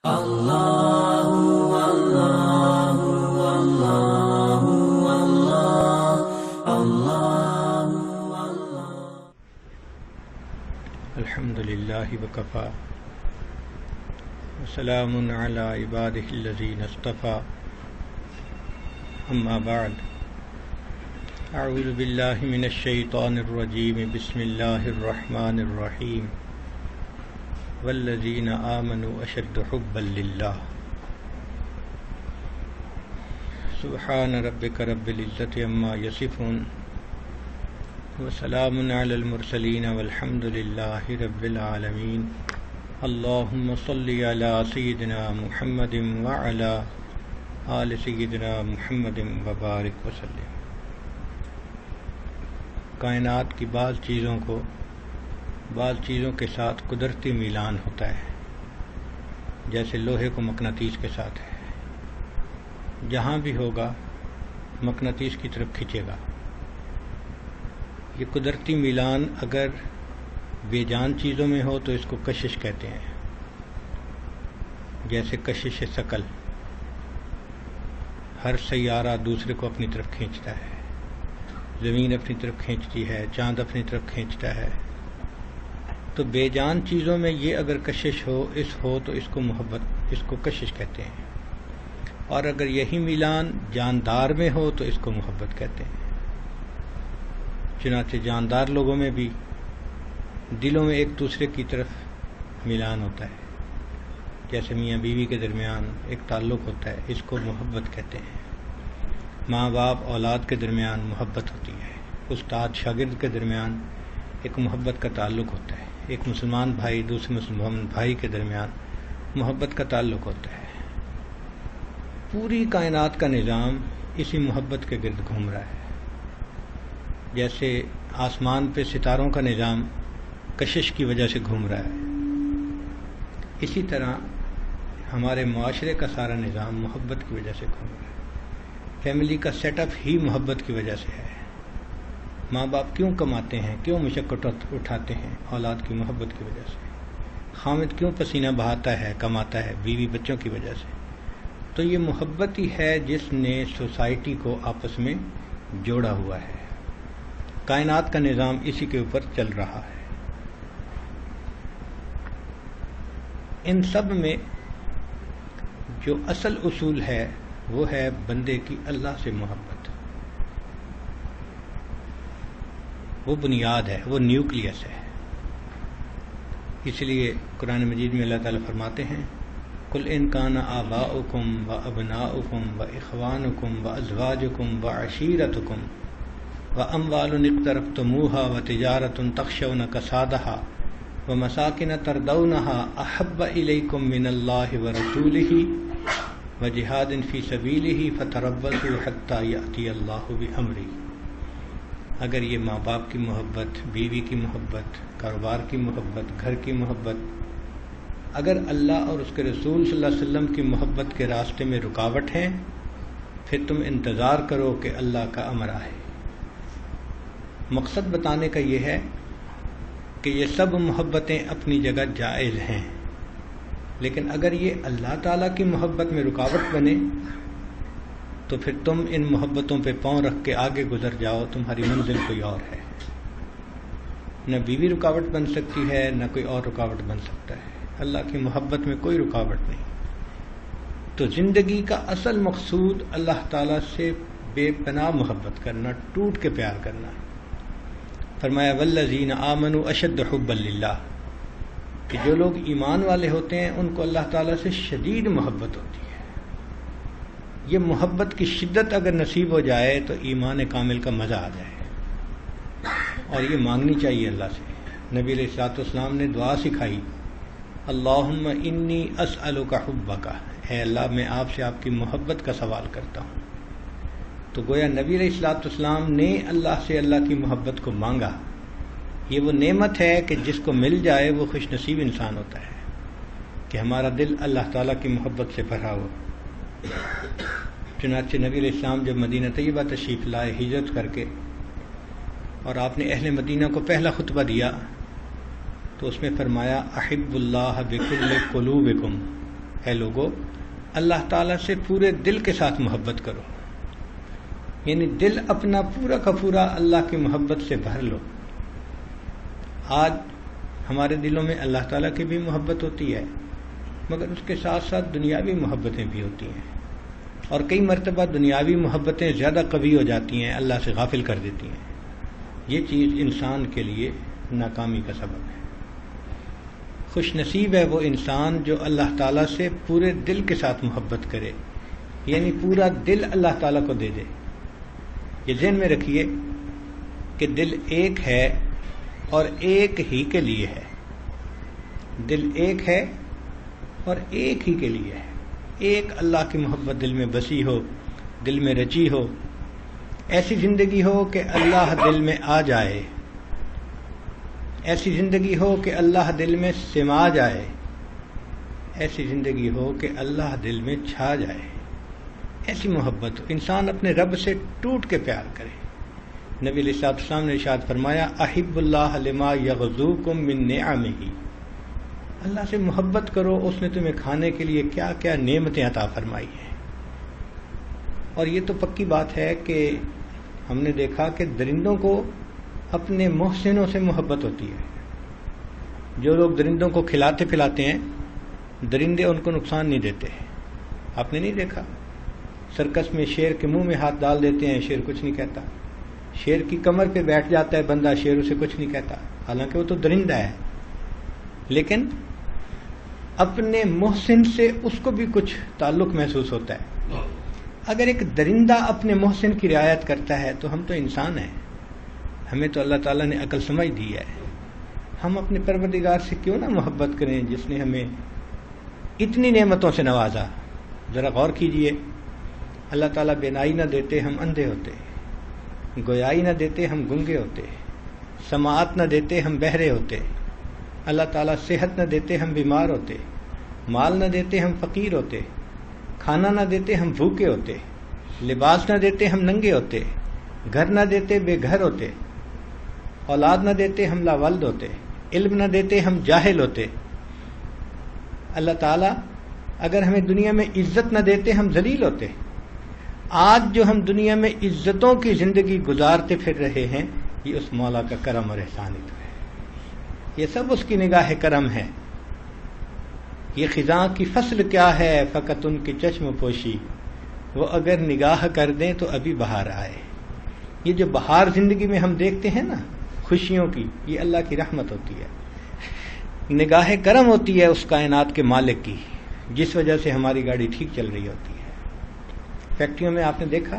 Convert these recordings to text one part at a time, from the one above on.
الحمد للہ وکفا وسلام علی عبادہ الذین اصطفى اما بعد اعوذ باللہ من الشیطان الرجیم بسم اللہ الرحمن الرحیم والذین آمنوا اشد حبا للہ سبحان ربک رب العزۃ عما یصفون وسلام علی المرسلین والحمد للہ رب العالمین اللہم صل علی سیدنا محمد وعلی آل سیدنا محمد وبارک وسلم۔ کائنات کی بعض چیزوں کے ساتھ قدرتی میلان ہوتا ہے، جیسے لوہے کو مقناطیس کے ساتھ ہے، جہاں بھی ہوگا مقناطیس کی طرف کھینچے گا۔ یہ قدرتی میلان اگر بے جان چیزوں میں ہو تو اس کو کشش کہتے ہیں، جیسے کشش ثقل، ہر سیارہ دوسرے کو اپنی طرف کھینچتا ہے، زمین اپنی طرف کھینچتی ہے، چاند اپنی طرف کھینچتا ہے۔ تو بے جان چیزوں میں یہ اگر کشش ہو تو اس کو محبت، اس کو کشش کہتے ہیں، اور اگر یہی میلان جاندار میں ہو تو اس کو محبت کہتے ہیں۔ چنانچہ جاندار لوگوں میں بھی دلوں میں ایک دوسرے کی طرف میلان ہوتا ہے، جیسے میاں بیوی کے درمیان ایک تعلق ہوتا ہے، اس کو محبت کہتے ہیں۔ ماں باپ اولاد کے درمیان محبت ہوتی ہے، استاد شاگرد کے درمیان ایک محبت کا تعلق ہوتا ہے، ایک مسلمان بھائی دوسرے مسلمان بھائی کے درمیان محبت کا تعلق ہوتا ہے۔ پوری کائنات کا نظام اسی محبت کے گرد گھوم رہا ہے، جیسے آسمان پہ ستاروں کا نظام کشش کی وجہ سے گھوم رہا ہے، اسی طرح ہمارے معاشرے کا سارا نظام محبت کی وجہ سے گھوم رہا ہے۔ فیملی کا سیٹ اپ ہی محبت کی وجہ سے ہے۔ ماں باپ کیوں کماتے ہیں، کیوں مشقت اٹھاتے ہیں؟ اولاد کی محبت کی وجہ سے۔ خامد کیوں پسینہ بہاتا ہے، کماتا ہے؟ بیوی بچوں کی وجہ سے۔ تو یہ محبت ہی ہے جس نے سوسائٹی کو آپس میں جوڑا ہوا ہے۔ کائنات کا نظام اسی کے اوپر چل رہا ہے۔ ان سب میں جو اصل اصول ہے وہ ہے بندے کی اللہ سے محبت، وہ بنیاد ہے، وہ نیوکلیس ہے۔ اس لیے قرآن مجید میں اللہ تعالیٰ فرماتے ہیں قُلْ إِنْ كَانَ آبَاؤُكُمْ وَأَبْنَاؤُكُمْ وَإِخْوَانُكُمْ وَأَزْوَاجُكُمْ وَعَشِيرَتُكُمْ وَأَمْوَالٌ اقْتَرَفْتُمُوهَا وَتِجَارَةٌ تَخْشَوْنَ كَسَادَهَا وَمَسَاكِنَ تَرْضَوْنَهَا أَحَبَّ إِلَيْكُمْ مِنَ اللَّهِ وَرَسُولِهِ وَجِهَادٍ فِي سَبِيلِهِ فَتَرَبَّصُوا حَتَّى يَأْتِيَ اللَّهُ بِأَمْرِهِ۔ اگر یہ ماں باپ کی محبت، بیوی کی محبت، کاروبار کی محبت، گھر کی محبت، اگر اللہ اور اس کے رسول صلی اللہ علیہ وسلم کی محبت کے راستے میں رکاوٹ ہیں، پھر تم انتظار کرو کہ اللہ کا امر آئے۔ مقصد بتانے کا یہ ہے کہ یہ سب محبتیں اپنی جگہ جائز ہیں، لیکن اگر یہ اللہ تعالیٰ کی محبت میں رکاوٹ بنے تو پھر تم ان محبتوں پہ پاؤں رکھ کے آگے گزر جاؤ، تمہاری منزل کوئی اور ہے۔ نہ بیوی رکاوٹ بن سکتی ہے، نہ کوئی اور رکاوٹ بن سکتا ہے۔ اللہ کی محبت میں کوئی رکاوٹ نہیں۔ تو زندگی کا اصل مقصود اللہ تعالیٰ سے بے پناہ محبت کرنا، ٹوٹ کے پیار کرنا۔ فرمایا والذین آمنوا اشد حبا للہ، کہ جو لوگ ایمان والے ہوتے ہیں ان کو اللہ تعالیٰ سے شدید محبت ہوتی ہے۔ یہ محبت کی شدت اگر نصیب ہو جائے تو ایمان کامل کا مزہ آ جائے، اور یہ مانگنی چاہیے اللہ سے۔ نبی علیہ الصلوۃ والسلام نے دعا سکھائی اللہم انی اسألک حبک، اے اللہ میں آپ سے آپ کی محبت کا سوال کرتا ہوں۔ تو گویا نبی علیہ الصلوۃ والسلام نے اللہ سے اللہ کی محبت کو مانگا۔ یہ وہ نعمت ہے کہ جس کو مل جائے وہ خوش نصیب انسان ہوتا ہے، کہ ہمارا دل اللہ تعالیٰ کی محبت سے بھرا ہو۔ چنانچہ نبی علیہ السلام جب مدینہ طیبہ تشریف لائے ہجرت کر کے، اور آپ نے اہل مدینہ کو پہلا خطبہ دیا تو اس میں فرمایا احب اللہ بکل قلوبکم، اے لوگو اللہ تعالیٰ سے پورے دل کے ساتھ محبت کرو، یعنی دل اپنا پورا کا پورا اللہ کی محبت سے بھر لو۔ آج ہمارے دلوں میں اللہ تعالیٰ کی بھی محبت ہوتی ہے، مگر اس کے ساتھ ساتھ دنیاوی محبتیں بھی ہوتی ہیں، اور کئی مرتبہ دنیاوی محبتیں زیادہ قوی ہو جاتی ہیں، اللہ سے غافل کر دیتی ہیں۔ یہ چیز انسان کے لیے ناکامی کا سبب ہے۔ خوش نصیب ہے وہ انسان جو اللہ تعالیٰ سے پورے دل کے ساتھ محبت کرے، یعنی پورا دل اللہ تعالیٰ کو دے دے۔ یہ ذہن میں رکھیے کہ دل ایک ہے اور ایک ہی کے لیے ہے۔ دل ایک ہے اور ایک ہی کے لیے ہے۔ ایک اللہ کی محبت دل میں بسی ہو، دل میں رچی ہو، ایسی زندگی ہو کہ اللہ دل میں آ جائے، ایسی زندگی ہو کہ اللہ دل میں سما جائے، ایسی زندگی ہو کہ اللہ دل میں چھا جائے، ایسی محبت ہو انسان اپنے رب سے ٹوٹ کے پیار کرے۔ نبی علیہ السلام نے ارشاد فرمایا احب اللہ لما یغزوکم من نعمہ، اللہ سے محبت کرو، اس نے تمہیں کھانے کے لیے کیا کیا نعمتیں عطا فرمائی ہیں۔ اور یہ تو پکی بات ہے کہ ہم نے دیکھا کہ درندوں کو اپنے محسنوں سے محبت ہوتی ہے۔ جو لوگ درندوں کو کھلاتے پلاتے ہیں، درندے ان کو نقصان نہیں دیتے۔ آپ نے نہیں دیکھا سرکس میں شیر کے منہ میں ہاتھ ڈال دیتے ہیں، شیر کچھ نہیں کہتا۔ شیر کی کمر پہ بیٹھ جاتا ہے بندہ، شیر اسے کچھ نہیں کہتا، حالانکہ وہ تو درندہ ہے، لیکن اپنے محسن سے اس کو بھی کچھ تعلق محسوس ہوتا ہے۔ اگر ایک درندہ اپنے محسن کی رعایت کرتا ہے تو ہم تو انسان ہیں، ہمیں تو اللہ تعالیٰ نے عقل سمجھ دی ہے، ہم اپنے پروردگار سے کیوں نہ محبت کریں جس نے ہمیں اتنی نعمتوں سے نوازا۔ ذرا غور کیجئے، اللہ تعالیٰ بینائی نہ دیتے ہم اندھے ہوتے، گویائی نہ دیتے ہم گنگے ہوتے، سماعت نہ دیتے ہم بہرے ہوتے، اللہ تعالیٰ صحت نہ دیتے ہم بیمار ہوتے، مال نہ دیتے ہم فقیر ہوتے، کھانا نہ دیتے ہم بھوکے ہوتے، لباس نہ دیتے ہم ننگے ہوتے، گھر نہ دیتے بے گھر ہوتے، اولاد نہ دیتے ہم لاولد ہوتے، علم نہ دیتے ہم جاہل ہوتے۔ اللہ تعالیٰ اگر ہمیں دنیا میں عزت نہ دیتے ہم ذلیل ہوتے۔ آج جو ہم دنیا میں عزتوں کی زندگی گزارتے پھر رہے ہیں، یہ اس مولا کا کرم اور احسان ہی تو ہے، یہ سب اس کی نگاہ کرم ہے۔ یہ خزاں کی فصل کیا ہے فقط ان کی چشم پوشی، وہ اگر نگاہ کر دیں تو ابھی بہار آئے۔ یہ جو بہار زندگی میں ہم دیکھتے ہیں نا خوشیوں کی، یہ اللہ کی رحمت ہوتی ہے، نگاہ کرم ہوتی ہے اس کائنات کے مالک کی، جس وجہ سے ہماری گاڑی ٹھیک چل رہی ہوتی ہے۔ فیکٹریوں میں آپ نے دیکھا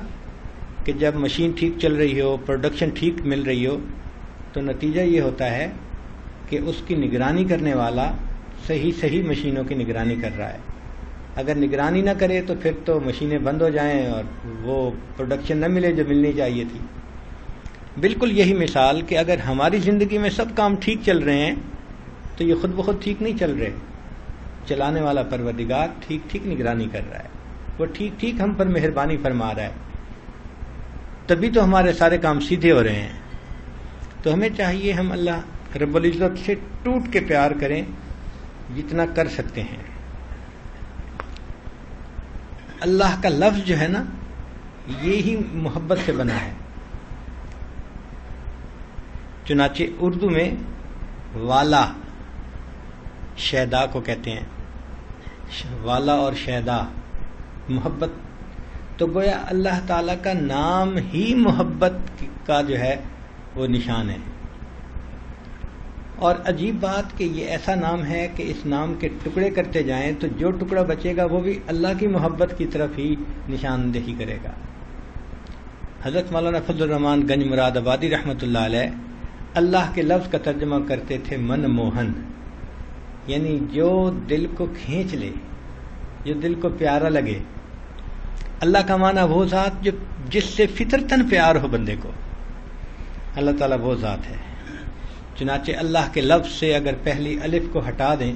کہ جب مشین ٹھیک چل رہی ہو، پروڈکشن ٹھیک مل رہی ہو، تو نتیجہ یہ ہوتا ہے کہ اس کی نگرانی کرنے والا صحیح مشینوں کی نگرانی کر رہا ہے۔ اگر نگرانی نہ کرے تو پھر تو مشینیں بند ہو جائیں اور وہ پروڈکشن نہ ملے جو ملنی چاہیے تھی۔ بالکل یہی مثال کہ اگر ہماری زندگی میں سب کام ٹھیک چل رہے ہیں تو یہ خود بخود ٹھیک نہیں چل رہے، چلانے والا پروردگار ٹھیک نگرانی کر رہا ہے، وہ ٹھیک ہم پر مہربانی فرما رہا ہے، تبھی تو ہمارے سارے کام سیدھے ہو رہے ہیں۔ تو ہمیں چاہیے ہم اللہ رب العزت سے ٹوٹ کے پیار کریں جتنا کر سکتے ہیں۔ اللہ کا لفظ جو ہے نا، یہی محبت سے بنا ہے۔ چنانچہ اردو میں والا شیدا کو کہتے ہیں، والا اور شیدا محبت، تو گویا اللہ تعالیٰ کا نام ہی محبت کا جو ہے وہ نشان ہے۔ اور عجیب بات کہ یہ ایسا نام ہے کہ اس نام کے ٹکڑے کرتے جائیں تو جو ٹکڑا بچے گا وہ بھی اللہ کی محبت کی طرف ہی نشاندہی کرے گا۔ حضرت مولانا فضل الرحمان گنج مراد آبادی رحمۃ اللہ علیہ اللہ کے لفظ کا ترجمہ کرتے تھے من موہن، یعنی جو دل کو کھینچ لے، جو دل کو پیارا لگے۔ اللہ کا معنی وہ ذات جو جس سے فطرتاً پیار ہو بندے کو، اللہ تعالیٰ وہ ذات ہے۔ چنانچہ اللہ کے لفظ سے اگر پہلی الف کو ہٹا دیں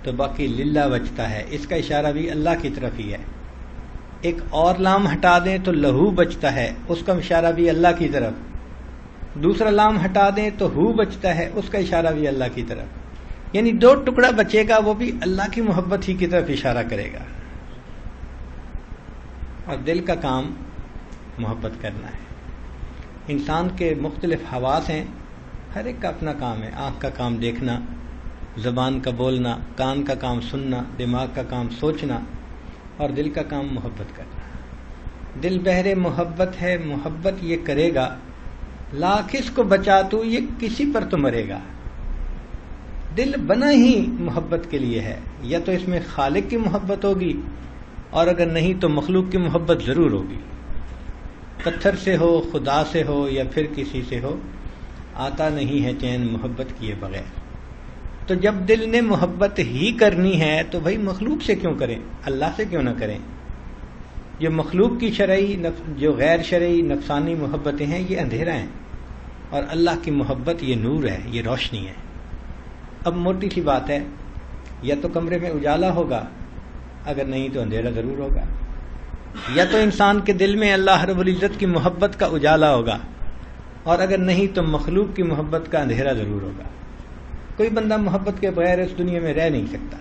تو باقی للہ بچتا ہے، اس کا اشارہ بھی اللہ کی طرف ہی ہے۔ ایک اور لام ہٹا دیں تو لہو بچتا ہے، اس کا اشارہ بھی اللہ کی طرف۔ دوسرا لام ہٹا دیں تو ہو بچتا ہے، اس کا اشارہ بھی اللہ کی طرف۔ یعنی 2 ٹکڑا بچے گا وہ بھی اللہ کی محبت ہی کی طرف اشارہ کرے گا. اور دل کا کام محبت کرنا ہے. انسان کے مختلف حواس ہیں، ہر ایک کا اپنا کام ہے. آنکھ کا کام دیکھنا، زبان کا بولنا، کان کا کام سننا، دماغ کا کام سوچنا، اور دل کا کام محبت کرنا. دل بہرے محبت ہے، محبت یہ کرے گا، لاکھ اس کو بچا تو یہ کسی پر تو مرے گا. دل بنا ہی محبت کے لیے ہے، یا تو اس میں خالق کی محبت ہوگی، اور اگر نہیں تو مخلوق کی محبت ضرور ہوگی. پتھر سے ہو، خدا سے ہو، یا پھر کسی سے ہو، آتا نہیں ہے چین محبت کیے بغیر. تو جب دل نے محبت ہی کرنی ہے تو بھائی مخلوق سے کیوں کریں، اللہ سے کیوں نہ کریں. جو مخلوق کی شرعی، جو غیر شرعی نفسانی محبتیں ہیں یہ اندھیرا ہیں، اور اللہ کی محبت یہ نور ہے، یہ روشنی ہے. اب موٹی سی بات ہے، یا تو کمرے میں اجالا ہوگا، اگر نہیں تو اندھیرا ضرور ہوگا. یا تو انسان کے دل میں اللہ رب العزت کی محبت کا اجالا ہوگا، اور اگر نہیں تو مخلوق کی محبت کا اندھیرا ضرور ہوگا. کوئی بندہ محبت کے بغیر اس دنیا میں رہ نہیں سکتا.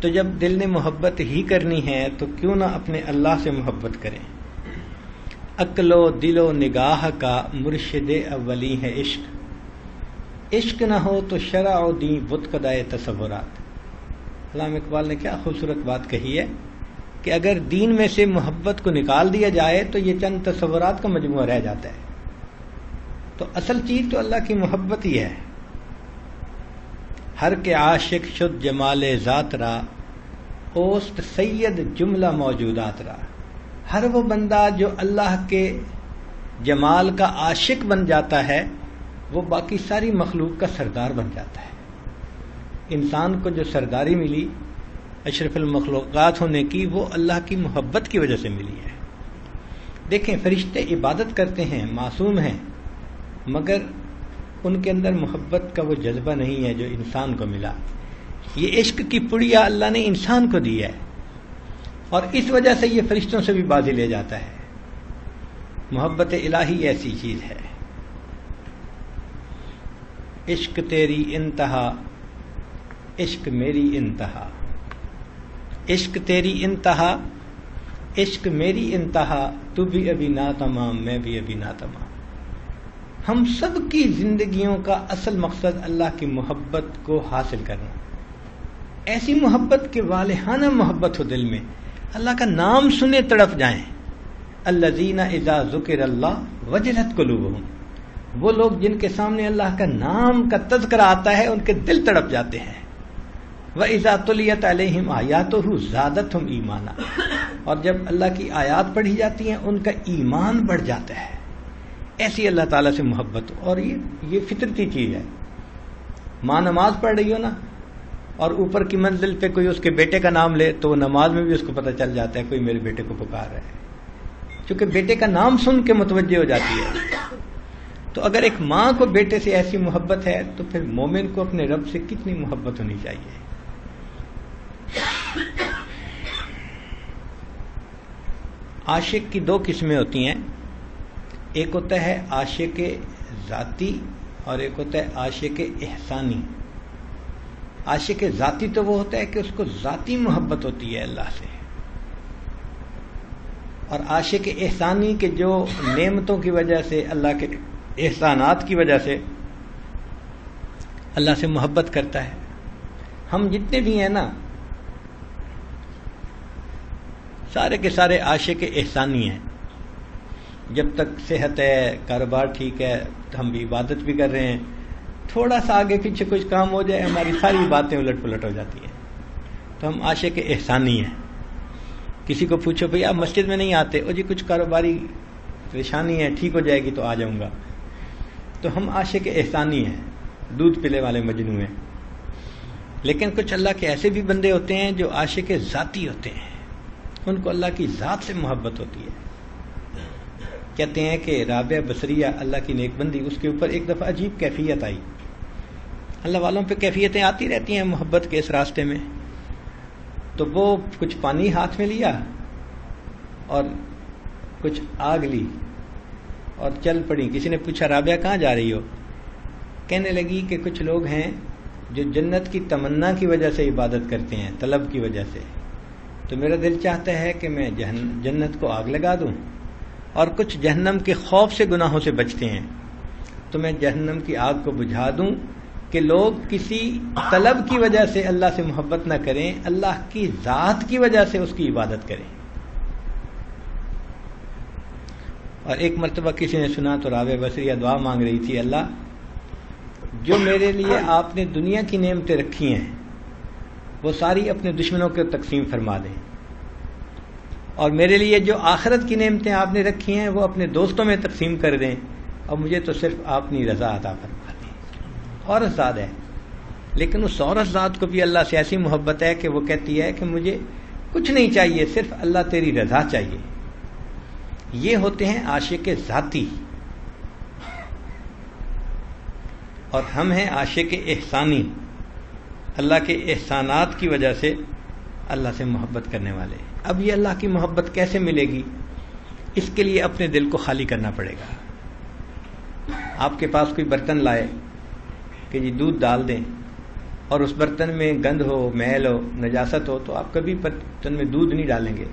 تو جب دل نے محبت ہی کرنی ہے تو کیوں نہ اپنے اللہ سے محبت کریں. عقل و دل و نگاہ کا مرشد اولی ہے عشق. عشق نہ ہو تو شرع و دین بت قدائے تصورات. علامہ اقبال نے کیا خوبصورت بات کہی ہے کہ اگر دین میں سے محبت کو نکال دیا جائے تو یہ چند تصورات کا مجموعہ رہ جاتا ہے. تو اصل چیز تو اللہ کی محبت ہی ہے. ہر کے عاشق شد جمال ذات را، اوست سید جملہ موجودات را. ہر وہ بندہ جو اللہ کے جمال کا عاشق بن جاتا ہے وہ باقی ساری مخلوق کا سردار بن جاتا ہے. انسان کو جو سرداری ملی اشرف المخلوقات ہونے کی، وہ اللہ کی محبت کی وجہ سے ملی ہے. دیکھیں فرشتے عبادت کرتے ہیں، معصوم ہیں، مگر ان کے اندر محبت کا وہ جذبہ نہیں ہے جو انسان کو ملا. یہ عشق کی پڑیا اللہ نے انسان کو دی ہے، اور اس وجہ سے یہ فرشتوں سے بھی بازی لے جاتا ہے. محبت الہی ایسی چیز ہے. عشق تیری انتہا، عشق میری انتہا. عشق تیری انتہا، عشق میری انتہا. تو بھی ابھی ناتمام، میں بھی ابھی ناتمام. ہم سب کی زندگیوں کا اصل مقصد اللہ کی محبت کو حاصل کرنا. ایسی محبت کہ والہانہ محبت ہو دل میں، اللہ کا نام سنے تڑپ جائیں. الذین اذا ذکر اللہ وجلت قلوبہم. وہ لوگ جن کے سامنے اللہ کا نام کا تذکرہ آتا ہے ان کے دل تڑپ جاتے ہیں. وَإِذَا تُلِيَتْ عَلَيْهِمْ آيَاتُهُ زَادَتْهُمْ ایمانا. اور جب اللہ کی آیات پڑھی جاتی ہیں ان کا ایمان بڑھ جاتا ہے. ایسی اللہ تعالیٰ سے محبت. اور یہ فطرتی چیز ہے. ماں نماز پڑھ رہی ہو نا، اور اوپر کی منزل پہ کوئی اس کے بیٹے کا نام لے تو وہ نماز میں بھی اس کو پتہ چل جاتا ہے کوئی میرے بیٹے کو پکار رہا ہے، چونکہ بیٹے کا نام سن کے متوجہ ہو جاتی ہے. تو اگر ایک ماں کو بیٹے سے ایسی محبت ہے تو پھر مومن کو اپنے رب سے کتنی محبت ہونی چاہیے. عاشق کی 2 قسمیں ہوتی ہیں. ایک ہوتا ہے عاشق ذاتی اور ایک ہوتا ہے عاشق احسانی. عاشق ذاتی تو وہ ہوتا ہے کہ اس کو ذاتی محبت ہوتی ہے اللہ سے، اور عاشق احسانی کے جو نعمتوں کی وجہ سے، اللہ کے احسانات کی وجہ سے اللہ سے محبت کرتا ہے. ہم جتنے بھی ہیں نا سارے کے سارے عاشق احسانی ہیں. جب تک صحت ہے، کاروبار ٹھیک ہے، ہم بھی عبادت بھی کر رہے ہیں. تھوڑا سا آگے پیچھے کچھ کام ہو جائے ہماری ساری باتیں الٹ پلٹ ہو جاتی ہیں. تو ہم عاشق احسانی ہیں. کسی کو پوچھو بھئی آپ مسجد میں نہیں آتے، او جی کچھ کاروباری پریشانی ہے، ٹھیک ہو جائے گی تو آ جاؤں گا. تو ہم عاشق احسانی ہیں، دودھ پلے والے مجنو ہیں. لیکن کچھ اللہ کے ایسے بھی بندے ہوتے ہیں جو عاشق ذاتی ہوتے ہیں، ان کو اللہ کی ذات سے محبت ہوتی ہے. کہتے ہیں کہ رابعہ بصریہ اللہ کی نیک بندی، اس کے اوپر ایک دفعہ عجیب کیفیت آئی. اللہ والوں پہ کیفیتیں آتی رہتی ہیں محبت کے اس راستے میں. تو وہ کچھ پانی ہاتھ میں لیا اور کچھ آگ لی اور چل پڑی. کسی نے پوچھا رابعہ کہاں جا رہی ہو؟ کہنے لگی کہ کچھ لوگ ہیں جو جنت کی تمنا کی وجہ سے عبادت کرتے ہیں، طلب کی وجہ سے، تو میرا دل چاہتا ہے کہ میں جنت کو آگ لگا دوں، اور کچھ جہنم کے خوف سے گناہوں سے بچتے ہیں تو میں جہنم کی آگ کو بجھا دوں کہ لوگ کسی طلب کی وجہ سے اللہ سے محبت نہ کریں، اللہ کی ذات کی وجہ سے اس کی عبادت کریں۔ اور ایک مرتبہ کسی نے سنا تو رابعہ بصریہ دعا مانگ رہی تھی، اللہ جو میرے لیے آپ نے دنیا کی نعمتیں رکھی ہیں وہ ساری اپنے دشمنوں کو تقسیم فرما دیں، اور میرے لیے جو آخرت کی نعمتیں آپ نے رکھی ہیں وہ اپنے دوستوں میں تقسیم کر دیں، اور مجھے تو صرف اپنی رضا عطا فرما دیں۔ عورت ذات ہے، لیکن اس عورت ذات کو بھی اللہ سے ایسی محبت ہے کہ وہ کہتی ہے کہ مجھے کچھ نہیں چاہیے، صرف اللہ تیری رضا چاہیے۔ یہ ہوتے ہیں عاشق ذاتی، اور ہم ہیں عاشق احسانی، اللہ کے احسانات کی وجہ سے اللہ سے محبت کرنے والے۔ اب یہ اللہ کی محبت کیسے ملے گی؟ اس کے لیے اپنے دل کو خالی کرنا پڑے گا۔ آپ کے پاس کوئی برتن لائے کہ جی دودھ ڈال دیں، اور اس برتن میں گند ہو، میل ہو، نجاست ہو، تو آپ کبھی برتن میں دودھ نہیں ڈالیں گے،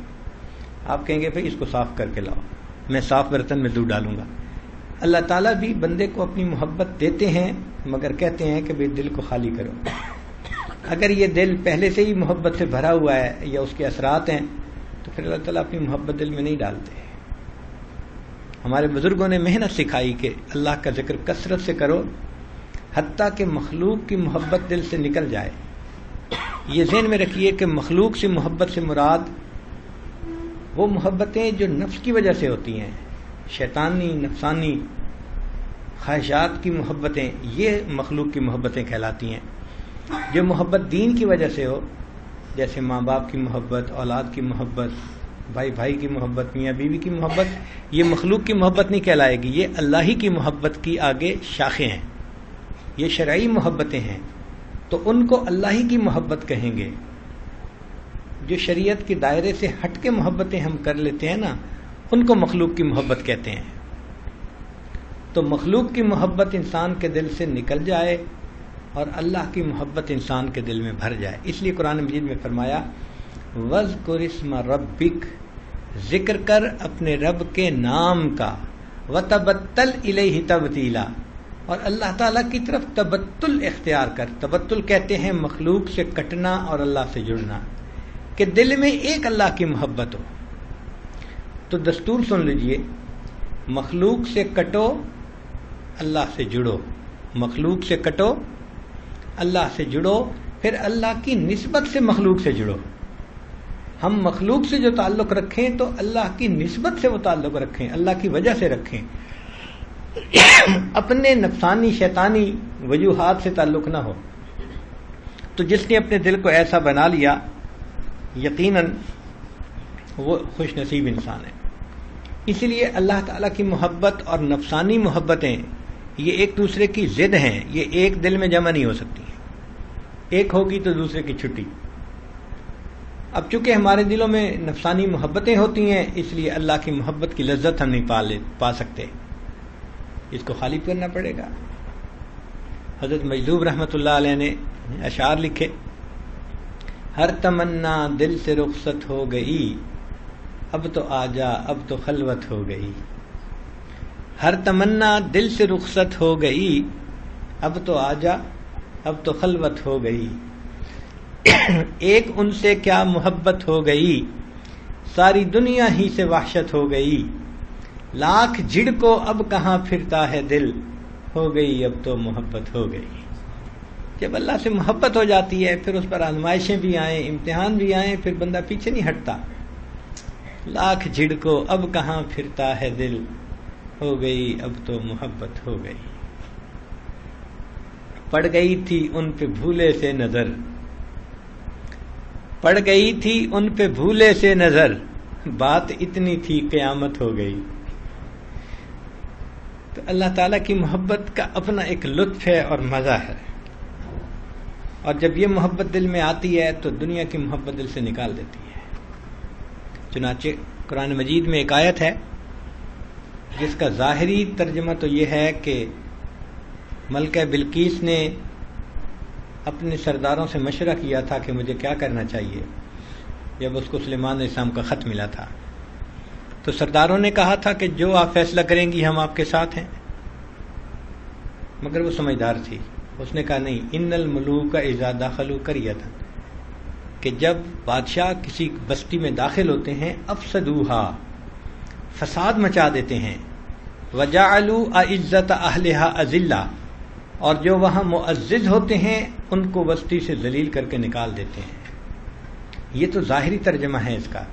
آپ کہیں گے بھئی اس کو صاف کر کے لاؤ، میں صاف برتن میں دودھ ڈالوں گا۔ اللہ تعالیٰ بھی بندے کو اپنی محبت دیتے ہیں، مگر کہتے ہیں کہ بھئی دل کو خالی کرو۔ اگر یہ دل پہلے سے ہی محبت سے بھرا ہوا ہے یا اس کے اثرات ہیں تو پھر اللہ تعالیٰ اپنی محبت دل میں نہیں ڈالتے۔ ہمارے بزرگوں نے محنت سکھائی کہ اللہ کا ذکر کثرت سے کرو حتیٰ کہ مخلوق کی محبت دل سے نکل جائے۔ یہ ذہن میں رکھیے کہ مخلوق سے محبت سے مراد وہ محبتیں جو نفس کی وجہ سے ہوتی ہیں، شیطانی، نفسانی خواہشات کی محبتیں، یہ مخلوق کی محبتیں کہلاتی ہیں۔ جو محبت دین کی وجہ سے ہو، جیسے ماں باپ کی محبت، اولاد کی محبت، بھائی بھائی کی محبت، میاں بیوی کی محبت، یہ مخلوق کی محبت نہیں کہلائے گی، یہ اللہ ہی کی محبت کی آگے شاخیں ہیں، یہ شرعی محبتیں ہیں، تو ان کو اللہ ہی کی محبت کہیں گے۔ جو شریعت کے دائرے سے ہٹ کے محبتیں ہم کر لیتے ہیں نا، ان کو مخلوق کی محبت کہتے ہیں۔ تو مخلوق کی محبت انسان کے دل سے نکل جائے اور اللہ کی محبت انسان کے دل میں بھر جائے۔ اس لیے قرآن مجید میں فرمایا وَاذْكُرِ اسْمَ رَبِّكَ، ذکر کر اپنے رب کے نام کا، وَتَبَتَّلْ إِلَيْهِ تَبْتِيلًا، اور اللہ تعالیٰ کی طرف تبتل اختیار کر۔ تبتل کہتے ہیں مخلوق سے کٹنا اور اللہ سے جڑنا، کہ دل میں ایک اللہ کی محبت ہو۔ تو دستور سن لیجئے، مخلوق سے کٹو، اللہ سے جڑو، مخلوق سے کٹو، اللہ سے جڑو، پھر اللہ کی نسبت سے مخلوق سے جڑو۔ ہم مخلوق سے جو تعلق رکھیں تو اللہ کی نسبت سے وہ تعلق رکھیں، اللہ کی وجہ سے رکھیں، اپنے نفسانی شیطانی وجوہات سے تعلق نہ ہو۔ تو جس نے اپنے دل کو ایسا بنا لیا، یقیناً وہ خوش نصیب انسان ہے۔ اسی لیے اللہ تعالیٰ کی محبت اور نفسانی محبتیں یہ ایک دوسرے کی ضد ہیں، یہ ایک دل میں جمع نہیں ہو سکتی، ایک ہوگی تو دوسرے کی چھٹی۔ اب چونکہ ہمارے دلوں میں نفسانی محبتیں ہوتی ہیں، اس لیے اللہ کی محبت کی لذت ہم نہیں پا سکتے، اس کو خالی کرنا پڑے گا۔ حضرت مجذوب رحمۃ اللہ علیہ نے اشعار لکھے، ہر تمنا دل سے رخصت ہو گئی، اب تو آجا اب تو خلوت ہو گئی۔ ہر تمنا دل سے رخصت ہو گئی، اب تو آجا اب تو خلوت ہو گئی۔ ایک ان سے کیا محبت ہو گئی، ساری دنیا ہی سے وحشت ہو گئی۔ لاکھ جھڑ کو اب کہاں پھرتا ہے دل، ہو گئی اب تو محبت ہو گئی۔ جب اللہ سے محبت ہو جاتی ہے پھر اس پر آزمائشیں بھی آئیں، امتحان بھی آئیں، پھر بندہ پیچھے نہیں ہٹتا۔ لاکھ جھڑ کو اب کہاں پھرتا ہے دل، ہو گئی اب تو محبت ہو گئی۔ پڑ گئی تھی ان پہ بھولے سے نظر، پڑ گئی تھی ان پہ بھولے سے نظر، بات اتنی تھی قیامت ہو گئی۔ تو اللہ تعالیٰ کی محبت کا اپنا ایک لطف ہے اور مزہ ہے، اور جب یہ محبت دل میں آتی ہے تو دنیا کی محبت دل سے نکال دیتی ہے۔ چنانچہ قرآن مجید میں ایک آیت ہے جس کا ظاہری ترجمہ تو یہ ہے کہ ملکہ بلقیس نے اپنے سرداروں سے مشورہ کیا تھا کہ مجھے کیا کرنا چاہیے، جب اس کو سلیمان علیہ السلام کا خط ملا تھا تو سرداروں نے کہا تھا کہ جو آپ فیصلہ کریں گی ہم آپ کے ساتھ ہیں، مگر وہ سمجھدار تھی، اس نے کہا نہیں، ان الملوک اذا دخلوا قریۃ، کہ جب بادشاہ کسی بستی میں داخل ہوتے ہیں افسدوہا، فساد مچا دیتے ہیں، وجعلوا اعزت اہلھا اذلہ، اور جو وہاں معزز ہوتے ہیں ان کو بستی سے ذلیل کر کے نکال دیتے ہیں۔ یہ تو ظاہری ترجمہ ہے اس کا۔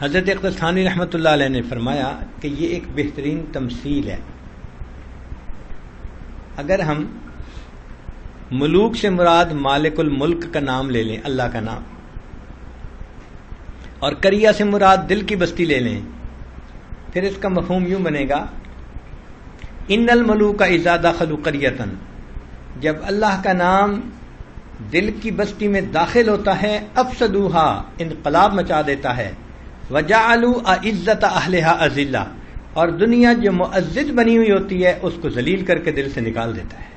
حضرت اقدس ثانی رحمۃ اللہ علیہ نے فرمایا کہ یہ ایک بہترین تمثیل ہے۔ اگر ہم ملوک سے مراد مالک الملک کا نام لے لیں، اللہ کا نام، اور قریہ سے مراد دل کی بستی لے لیں، پھر اس کا مفہوم یوں بنے گا، ان الملوک اذا دخلوا قریۃ، جب اللہ کا نام دل کی بستی میں داخل ہوتا ہے افسدوہا، انقلاب مچا دیتا ہے، وجعلوا اعزت اہلھا اذلہ، اور دنیا جو معزز بنی ہوئی ہوتی ہے اس کو ذلیل کر کے دل سے نکال دیتا ہے۔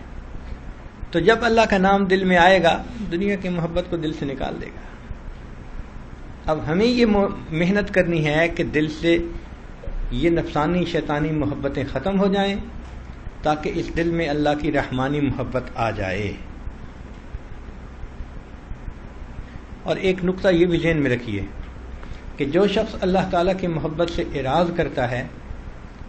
تو جب اللہ کا نام دل میں آئے گا دنیا کی محبت کو دل سے نکال دے گا۔ اب ہمیں یہ محنت کرنی ہے کہ دل سے یہ نفسانی شیطانی محبتیں ختم ہو جائیں تاکہ اس دل میں اللہ کی رحمانی محبت آ جائے۔ اور ایک نقطہ یہ بھی ذہن میں رکھیے کہ جو شخص اللہ تعالیٰ کی محبت سے اعراض کرتا ہے،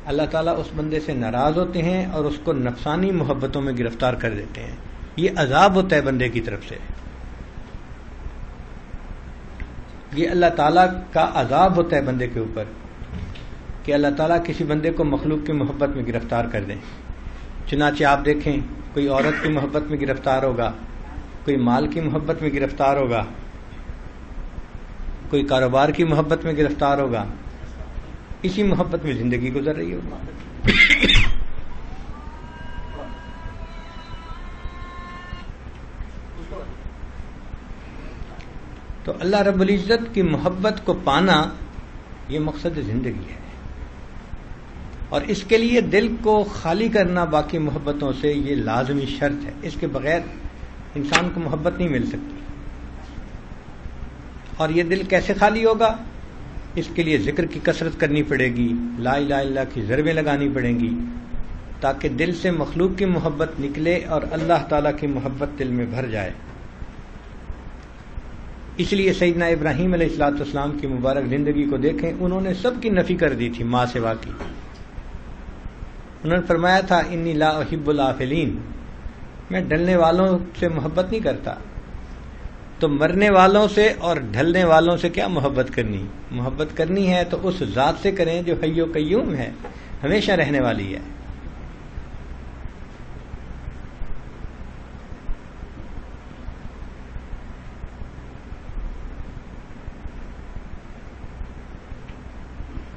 اللہ تعالیٰ اس بندے سے ناراض ہوتے ہیں اور اس کو نفسانی محبتوں میں گرفتار کر دیتے ہیں۔ یہ عذاب ہوتا ہے بندے کی طرف سے، یہ اللہ تعالیٰ کا عذاب ہوتا ہے بندے کے اوپر کہ اللہ تعالیٰ کسی بندے کو مخلوق کی محبت میں گرفتار کر دیں۔ چنانچہ آپ دیکھیں کوئی عورت کی محبت میں گرفتار ہوگا، کوئی مال کی محبت میں گرفتار ہوگا، کوئی کاروبار کی محبت میں گرفتار ہوگا، اسی محبت میں زندگی گزر رہی ہوگی۔ تو اللہ رب العزت کی محبت کو پانا یہ مقصد زندگی ہے، اور اس کے لیے دل کو خالی کرنا باقی محبتوں سے یہ لازمی شرط ہے، اس کے بغیر انسان کو محبت نہیں مل سکتی۔ اور یہ دل کیسے خالی ہوگا؟ اس کے لیے ذکر کی کثرت کرنی پڑے گی، لا الہ الا اللہ کی ضربیں لگانی پڑیں گی تاکہ دل سے مخلوق کی محبت نکلے اور اللہ تعالیٰ کی محبت دل میں بھر جائے۔ اس لیے سیدنا ابراہیم علیہ الصلوۃ والسلام کی مبارک زندگی کو دیکھیں، انہوں نے سب کی نفی کر دی تھی ماں سوا کی۔ انہوں نے فرمایا تھا انی لا احب العافلین، میں ڈھلنے والوں سے محبت نہیں کرتا۔ تو مرنے والوں سے اور ڈھلنے والوں سے کیا محبت کرنی؟ محبت کرنی ہے تو اس ذات سے کریں جو حی و قیوم ہے، ہمیشہ رہنے والی ہے۔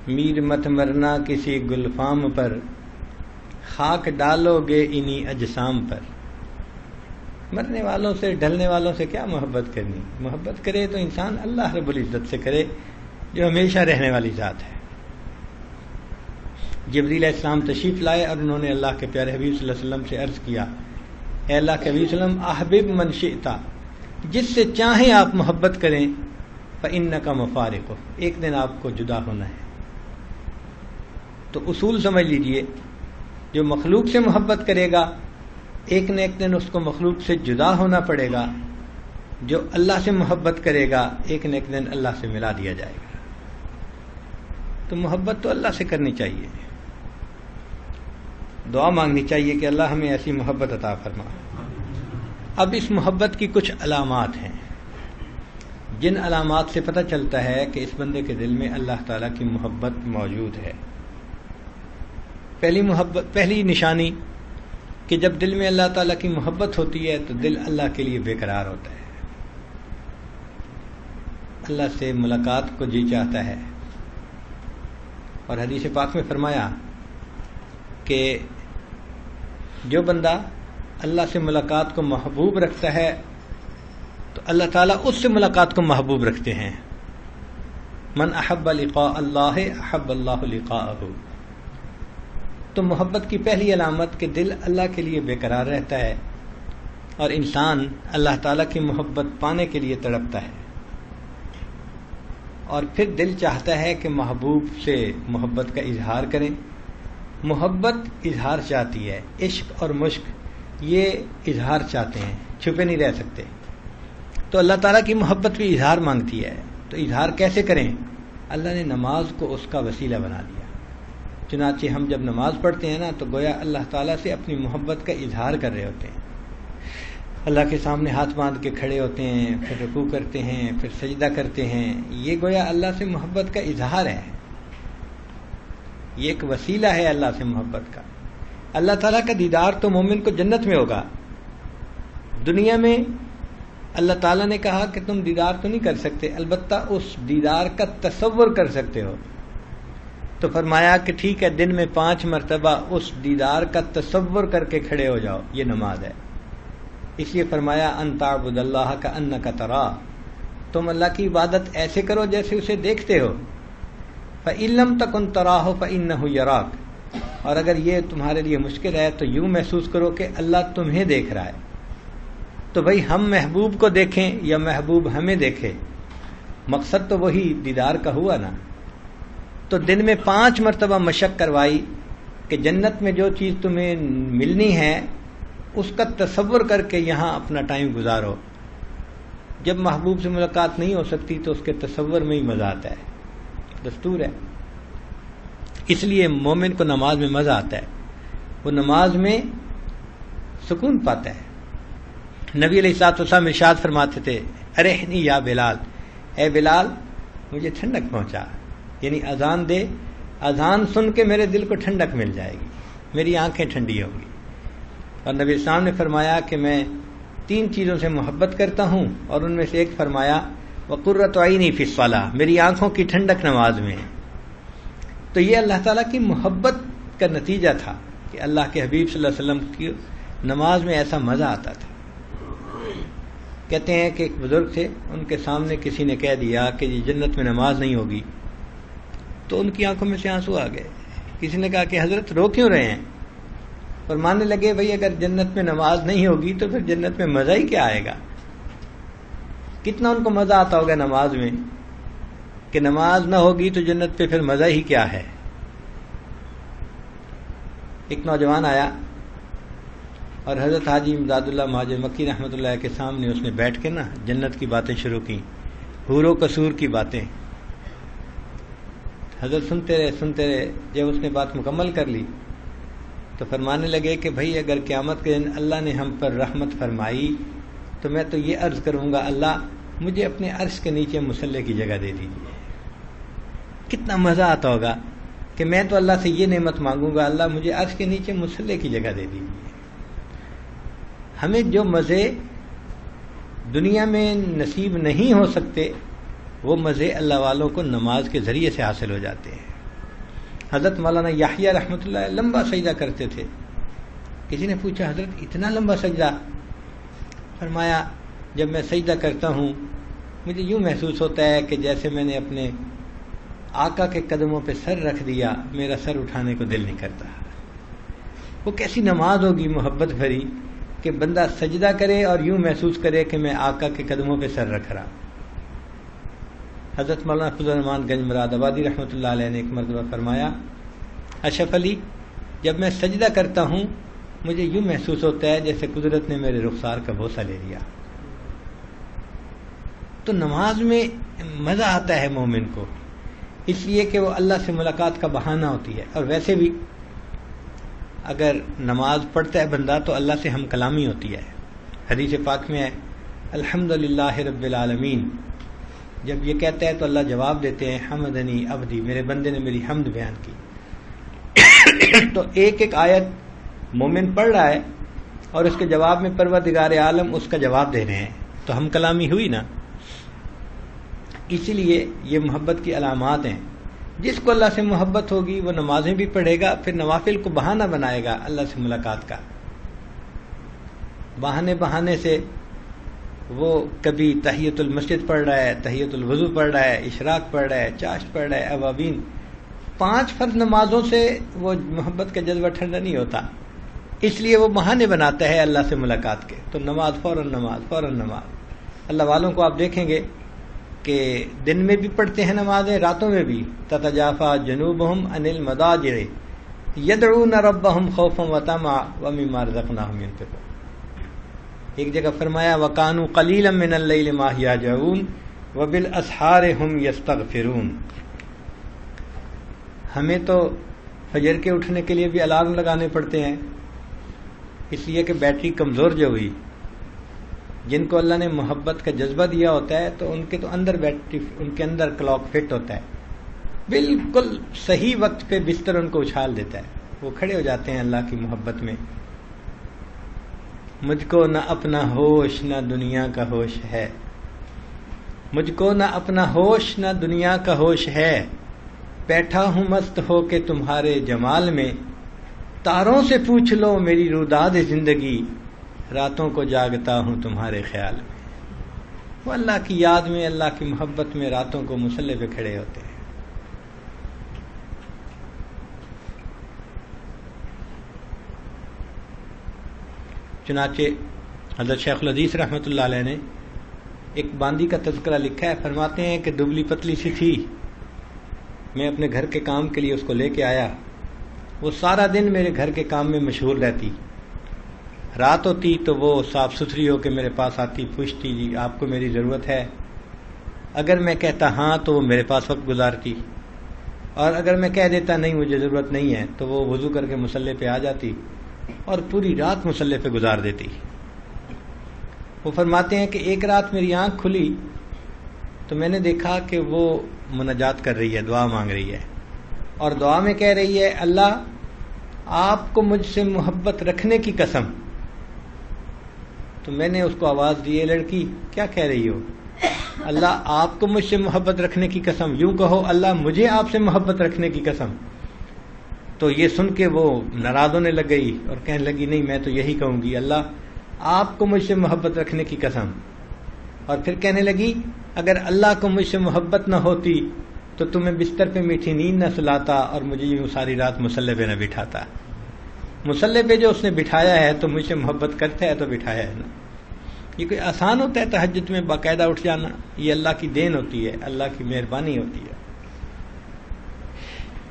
میر مت مرنا کسی گلفام پر، خاک ڈالو گے انہی اجسام پر۔ مرنے والوں سے ڈھلنے والوں سے کیا محبت کرنی؟ محبت کرے تو انسان اللہ رب العزت سے کرے جو ہمیشہ رہنے والی ذات ہے۔ جبریل علیہ السلام تشریف لائے اور انہوں نے اللہ کے پیارے حبیب صلی اللہ علیہ وسلم سے عرض کیا، اے اللہ کے حبیب صلی اللہ علیہ وسلم، احبب من شئت، جس سے چاہیں آپ محبت کریں، فإنک مفارق، ایک دن آپ کو جدا ہونا ہے۔ تو اصول سمجھ لیجئے، جو مخلوق سے محبت کرے گا ایک نہ ایک دن اس کو مخلوق سے جدا ہونا پڑے گا، جو اللہ سے محبت کرے گا ایک نہ ایک دن اللہ سے ملا دیا جائے گا۔ تو محبت تو اللہ سے کرنی چاہیے، دعا مانگنی چاہیے کہ اللہ ہمیں ایسی محبت عطا فرما۔ اب اس محبت کی کچھ علامات ہیں جن علامات سے پتہ چلتا ہے کہ اس بندے کے دل میں اللہ تعالیٰ کی محبت موجود ہے۔ پہلی نشانی کہ جب دل میں اللہ تعالیٰ کی محبت ہوتی ہے تو دل اللہ کے لیے بے قرار ہوتا ہے، اللہ سے ملاقات کو جی چاہتا ہے۔ اور حدیث پاک میں فرمایا کہ جو بندہ اللہ سے ملاقات کو محبوب رکھتا ہے تو اللہ تعالیٰ اس سے ملاقات کو محبوب رکھتے ہیں۔ من احب لقاء اللہ احب اللہ لقاءہ۔ تو محبت کی پہلی علامت کہ دل اللہ کے لیے بے قرار رہتا ہے، اور انسان اللہ تعالیٰ کی محبت پانے کے لیے تڑپتا ہے، اور پھر دل چاہتا ہے کہ محبوب سے محبت کا اظہار کریں۔ محبت اظہار چاہتی ہے، عشق اور مشق یہ اظہار چاہتے ہیں، چھپے نہیں رہ سکتے۔ تو اللہ تعالیٰ کی محبت بھی اظہار مانگتی ہے، تو اظہار کیسے کریں؟ اللہ نے نماز کو اس کا وسیلہ بنا دیا۔ چنانچہ ہم جب نماز پڑھتے ہیں نا تو گویا اللہ تعالیٰ سے اپنی محبت کا اظہار کر رہے ہوتے ہیں۔ اللہ کے سامنے ہاتھ باندھ کے کھڑے ہوتے ہیں، پھر رکوع کرتے ہیں، پھر سجدہ کرتے ہیں، یہ گویا اللہ سے محبت کا اظہار ہے، یہ ایک وسیلہ ہے اللہ سے محبت کا۔ اللہ تعالیٰ کا دیدار تو مومن کو جنت میں ہوگا۔ دنیا میں اللہ تعالیٰ نے کہا کہ تم دیدار تو نہیں کر سکتے، البتہ اس دیدار کا تصور کر سکتے ہو۔ تو فرمایا کہ ٹھیک ہے، دن میں 5 مرتبہ اس دیدار کا تصور کر کے کھڑے ہو جاؤ، یہ نماز ہے۔ اس لیے فرمایا ان تعبد اللہ کأنک تراہ، تم اللہ کی عبادت ایسے کرو جیسے اسے دیکھتے ہو۔ فإن لم تکن تراہ فإنہ یراک، اور اگر یہ تمہارے لیے مشکل ہے تو یوں محسوس کرو کہ اللہ تمہیں دیکھ رہا ہے۔ تو بھئی ہم محبوب کو دیکھیں یا محبوب ہمیں دیکھے، مقصد تو وہی دیدار کا ہوا نا۔ تو دن میں 5 مرتبہ مشق کروائی کہ جنت میں جو چیز تمہیں ملنی ہے اس کا تصور کر کے یہاں اپنا ٹائم گزارو۔ جب محبوب سے ملاقات نہیں ہو سکتی تو اس کے تصور میں ہی مزہ آتا ہے، دستور ہے۔ اس لیے مومن کو نماز میں مزہ آتا ہے، وہ نماز میں سکون پاتا ہے۔ نبی علیہ الصلوۃ والسلام ارشاد فرماتے تھے ارحنی یا بلال، اے بلال مجھے ٹھنڈک پہنچا، یعنی اذان دے، اذان سن کے میرے دل کو ٹھنڈک مل جائے گی، میری آنکھیں ٹھنڈی ہوں گی۔ اور نبی السلام نے فرمایا کہ میں 3 چیزوں سے محبت کرتا ہوں، اور ان میں سے ایک فرمایا وقرۃ عینی فی الصلاۃ، میری آنکھوں کی ٹھنڈک نماز میں ہے۔ تو یہ اللہ تعالیٰ کی محبت کا نتیجہ تھا کہ اللہ کے حبیب صلی اللہ علیہ وسلم کی نماز میں ایسا مزہ آتا تھا۔ کہتے ہیں کہ ایک بزرگ تھے، ان کے سامنے کسی نے کہہ دیا کہ یہ جنت میں نماز نہیں ہوگی، تو ان کی آنکھوں میں سے آنسو آ گئے۔ کسی نے کہا کہ حضرت رو کیوں رہے ہیں؟ فرمانے لگے بھئی اگر جنت میں نماز نہیں ہوگی تو پھر جنت میں مزہ ہی کیا آئے گا؟ کتنا ان کو مزہ آتا ہوگا نماز میں، کہ نماز نہ ہوگی تو جنت پہ پھر مزہ ہی کیا ہے۔ ایک نوجوان آیا اور حضرت حاجی امداد اللہ مہاجر مکی رحمۃ اللہ کے سامنے اس نے بیٹھ کے نا جنت کی باتیں شروع کی، حور و قصور کی باتیں۔ حضرت سنتے رہے، جب اس نے بات مکمل کر لی تو فرمانے لگے کہ بھئی اگر قیامت کے دن اللہ نے ہم پر رحمت فرمائی تو میں تو یہ عرض کروں گا اللہ مجھے اپنے عرش کے نیچے مصلی کی جگہ دے دیجیے۔ کتنا مزہ آتا ہوگا کہ میں تو اللہ سے یہ نعمت مانگوں گا اللہ مجھے عرش کے نیچے مصلی کی جگہ دے دیجیے۔ ہمیں جو مزے دنیا میں نصیب نہیں ہو سکتے وہ مزے اللہ والوں کو نماز کے ذریعے سے حاصل ہو جاتے ہیں۔ حضرت مولانا یحییٰ رحمۃ اللہ لمبا سجدہ کرتے تھے۔ کسی نے پوچھا حضرت اتنا لمبا سجدہ؟ فرمایا جب میں سجدہ کرتا ہوں مجھے یوں محسوس ہوتا ہے کہ جیسے میں نے اپنے آقا کے قدموں پہ سر رکھ دیا، میرا سر اٹھانے کو دل نہیں کرتا۔ وہ کیسی نماز ہوگی محبت بھری کہ بندہ سجدہ کرے اور یوں محسوس کرے کہ میں آقا کے قدموں پہ سر رکھ رہا۔ حضرت مولانا فضل الرحمان گنج مراد آبادی رحمۃ اللہ علیہ نے ایک مرتبہ فرمایا اشرف علی جب میں سجدہ کرتا ہوں مجھے یوں محسوس ہوتا ہے جیسے قدرت نے میرے رخسار کا بوسہ لے لیا۔ تو نماز میں مزہ آتا ہے مومن کو، اس لیے کہ وہ اللہ سے ملاقات کا بہانہ ہوتی ہے۔ اور ویسے بھی اگر نماز پڑھتا ہے بندہ تو اللہ سے ہم کلامی ہوتی ہے۔ حدیث پاک میں ہے الحمدللہ رب العالمین، جب یہ کہتا ہے تو اللہ جواب دیتے ہیں حمدنی عبدی، میرے بندے نے میری حمد بیان کی۔ تو ایک ایک آیت مومن پڑھ رہا ہے اور اس کے جواب میں پروردگار عالم اس کا جواب دے رہے ہیں، تو ہم کلامی ہوئی نا۔ اسی لیے یہ محبت کی علامات ہیں۔ جس کو اللہ سے محبت ہوگی وہ نمازیں بھی پڑھے گا، پھر نوافل کو بہانہ بنائے گا اللہ سے ملاقات کا۔ بہانے سے وہ کبھی تحیۃ المسجد پڑھ رہا ہے، تحیۃ الوضو پڑھ رہا ہے، اشراق پڑھ رہا ہے، چاشت پڑھ رہا ہے، اوابین۔ 5 فرض نمازوں سے وہ محبت کا جذبہ ٹھنڈا نہیں ہوتا۔ اس لیے وہ بہانے بناتا ہے اللہ سے ملاقات کے، تو نماز فوراً نماز فوراً نماز۔ اللہ والوں کو آپ دیکھیں گے کہ دن میں بھی پڑھتے ہیں نمازیں، راتوں میں بھی۔ تتجافا جنوبہم عن المضاجع یدعون ربہم خوفا وطمعا ومما رزقناہم ینفقون۔ ایک جگہ فرمایا وَكَانُوا قَلِيلًا مِّنَ اللَّيْلِ مَا يَهْجَعُونَ وَبِالْأَسْحَارِ هُمْ يَسْتَغْفِرُونَ۔ ہمیں تو فجر کے اٹھنے کے لیے بھی الارم لگانے پڑتے ہیں، اس لیے کہ بیٹری کمزور جو ہوئی، جن کو اللہ نے محبت کا جذبہ دیا ہوتا ہے تو ان کے تو اندر بیٹری، ان کے اندر کلاک فٹ ہوتا ہے، بالکل صحیح وقت پہ بستر ان کو اچھال دیتا ہے، وہ کھڑے ہو جاتے ہیں اللہ کی محبت میں۔ مجھ کو نہ اپنا ہوش نہ دنیا کا ہوش ہے، مجھ کو نہ اپنا ہوش نہ دنیا کا ہوش ہے، بیٹھا ہوں مست ہو کے تمہارے جمال میں، تاروں سے پوچھ لو میری روداد زندگی، راتوں کو جاگتا ہوں تمہارے خیال میں۔ وہ اللہ کی یاد میں، اللہ کی محبت میں راتوں کو مصلی پہ کھڑے ہوتے ہیں۔ چنانچہ حضرت شیخ الحدیث رحمۃ اللہ علیہ نے ایک باندی کا تذکرہ لکھا ہے، فرماتے ہیں کہ دبلی پتلی سی تھی، میں اپنے گھر کے کام کے لیے اس کو لے کے آیا، وہ سارا دن میرے گھر کے کام میں مشغول رہتی، رات ہوتی تو وہ صاف ستھری ہو کے میرے پاس آتی، پوچھتی جی آپ کو میری ضرورت ہے؟ اگر میں کہتا ہاں تو وہ میرے پاس وقت گزارتی، اور اگر میں کہہ دیتا نہیں مجھے ضرورت نہیں ہے تو وہ وضو کر کے مصلی پہ آ جاتی اور پوری رات مصلی پہ گزار دیتی۔ وہ فرماتے ہیں کہ ایک رات میری آنکھ کھلی تو میں نے دیکھا کہ وہ مناجات کر رہی ہے، دعا مانگ رہی ہے، اور دعا میں کہہ رہی ہے اللہ آپ کو مجھ سے محبت رکھنے کی قسم۔ تو میں نے اس کو آواز دی، لڑکی کیا کہہ رہی ہو؟ اللہ آپ کو مجھ سے محبت رکھنے کی قسم، یوں کہو اللہ مجھے آپ سے محبت رکھنے کی قسم۔ تو یہ سن کے وہ ناراض ہونے لگ گئی اور کہنے لگی نہیں میں تو یہی کہوں گی، اللہ آپ کو مجھ سے محبت رکھنے کی قسم۔ اور پھر کہنے لگی اگر اللہ کو مجھ سے محبت نہ ہوتی تو تمہیں بستر پہ میٹھی نیند نہ سلاتا اور مجھے یوں ساری رات مصلی پہ نہ بٹھاتا۔ مصلی پہ جو اس نے بٹھایا ہے تو مجھ سے محبت کرتا ہے تو بٹھایا ہے نا۔ یہ کوئی آسان ہوتا ہے تہجد میں باقاعدہ اٹھ جانا؟ یہ اللہ کی دین ہوتی ہے، اللہ کی مہربانی ہوتی ہے۔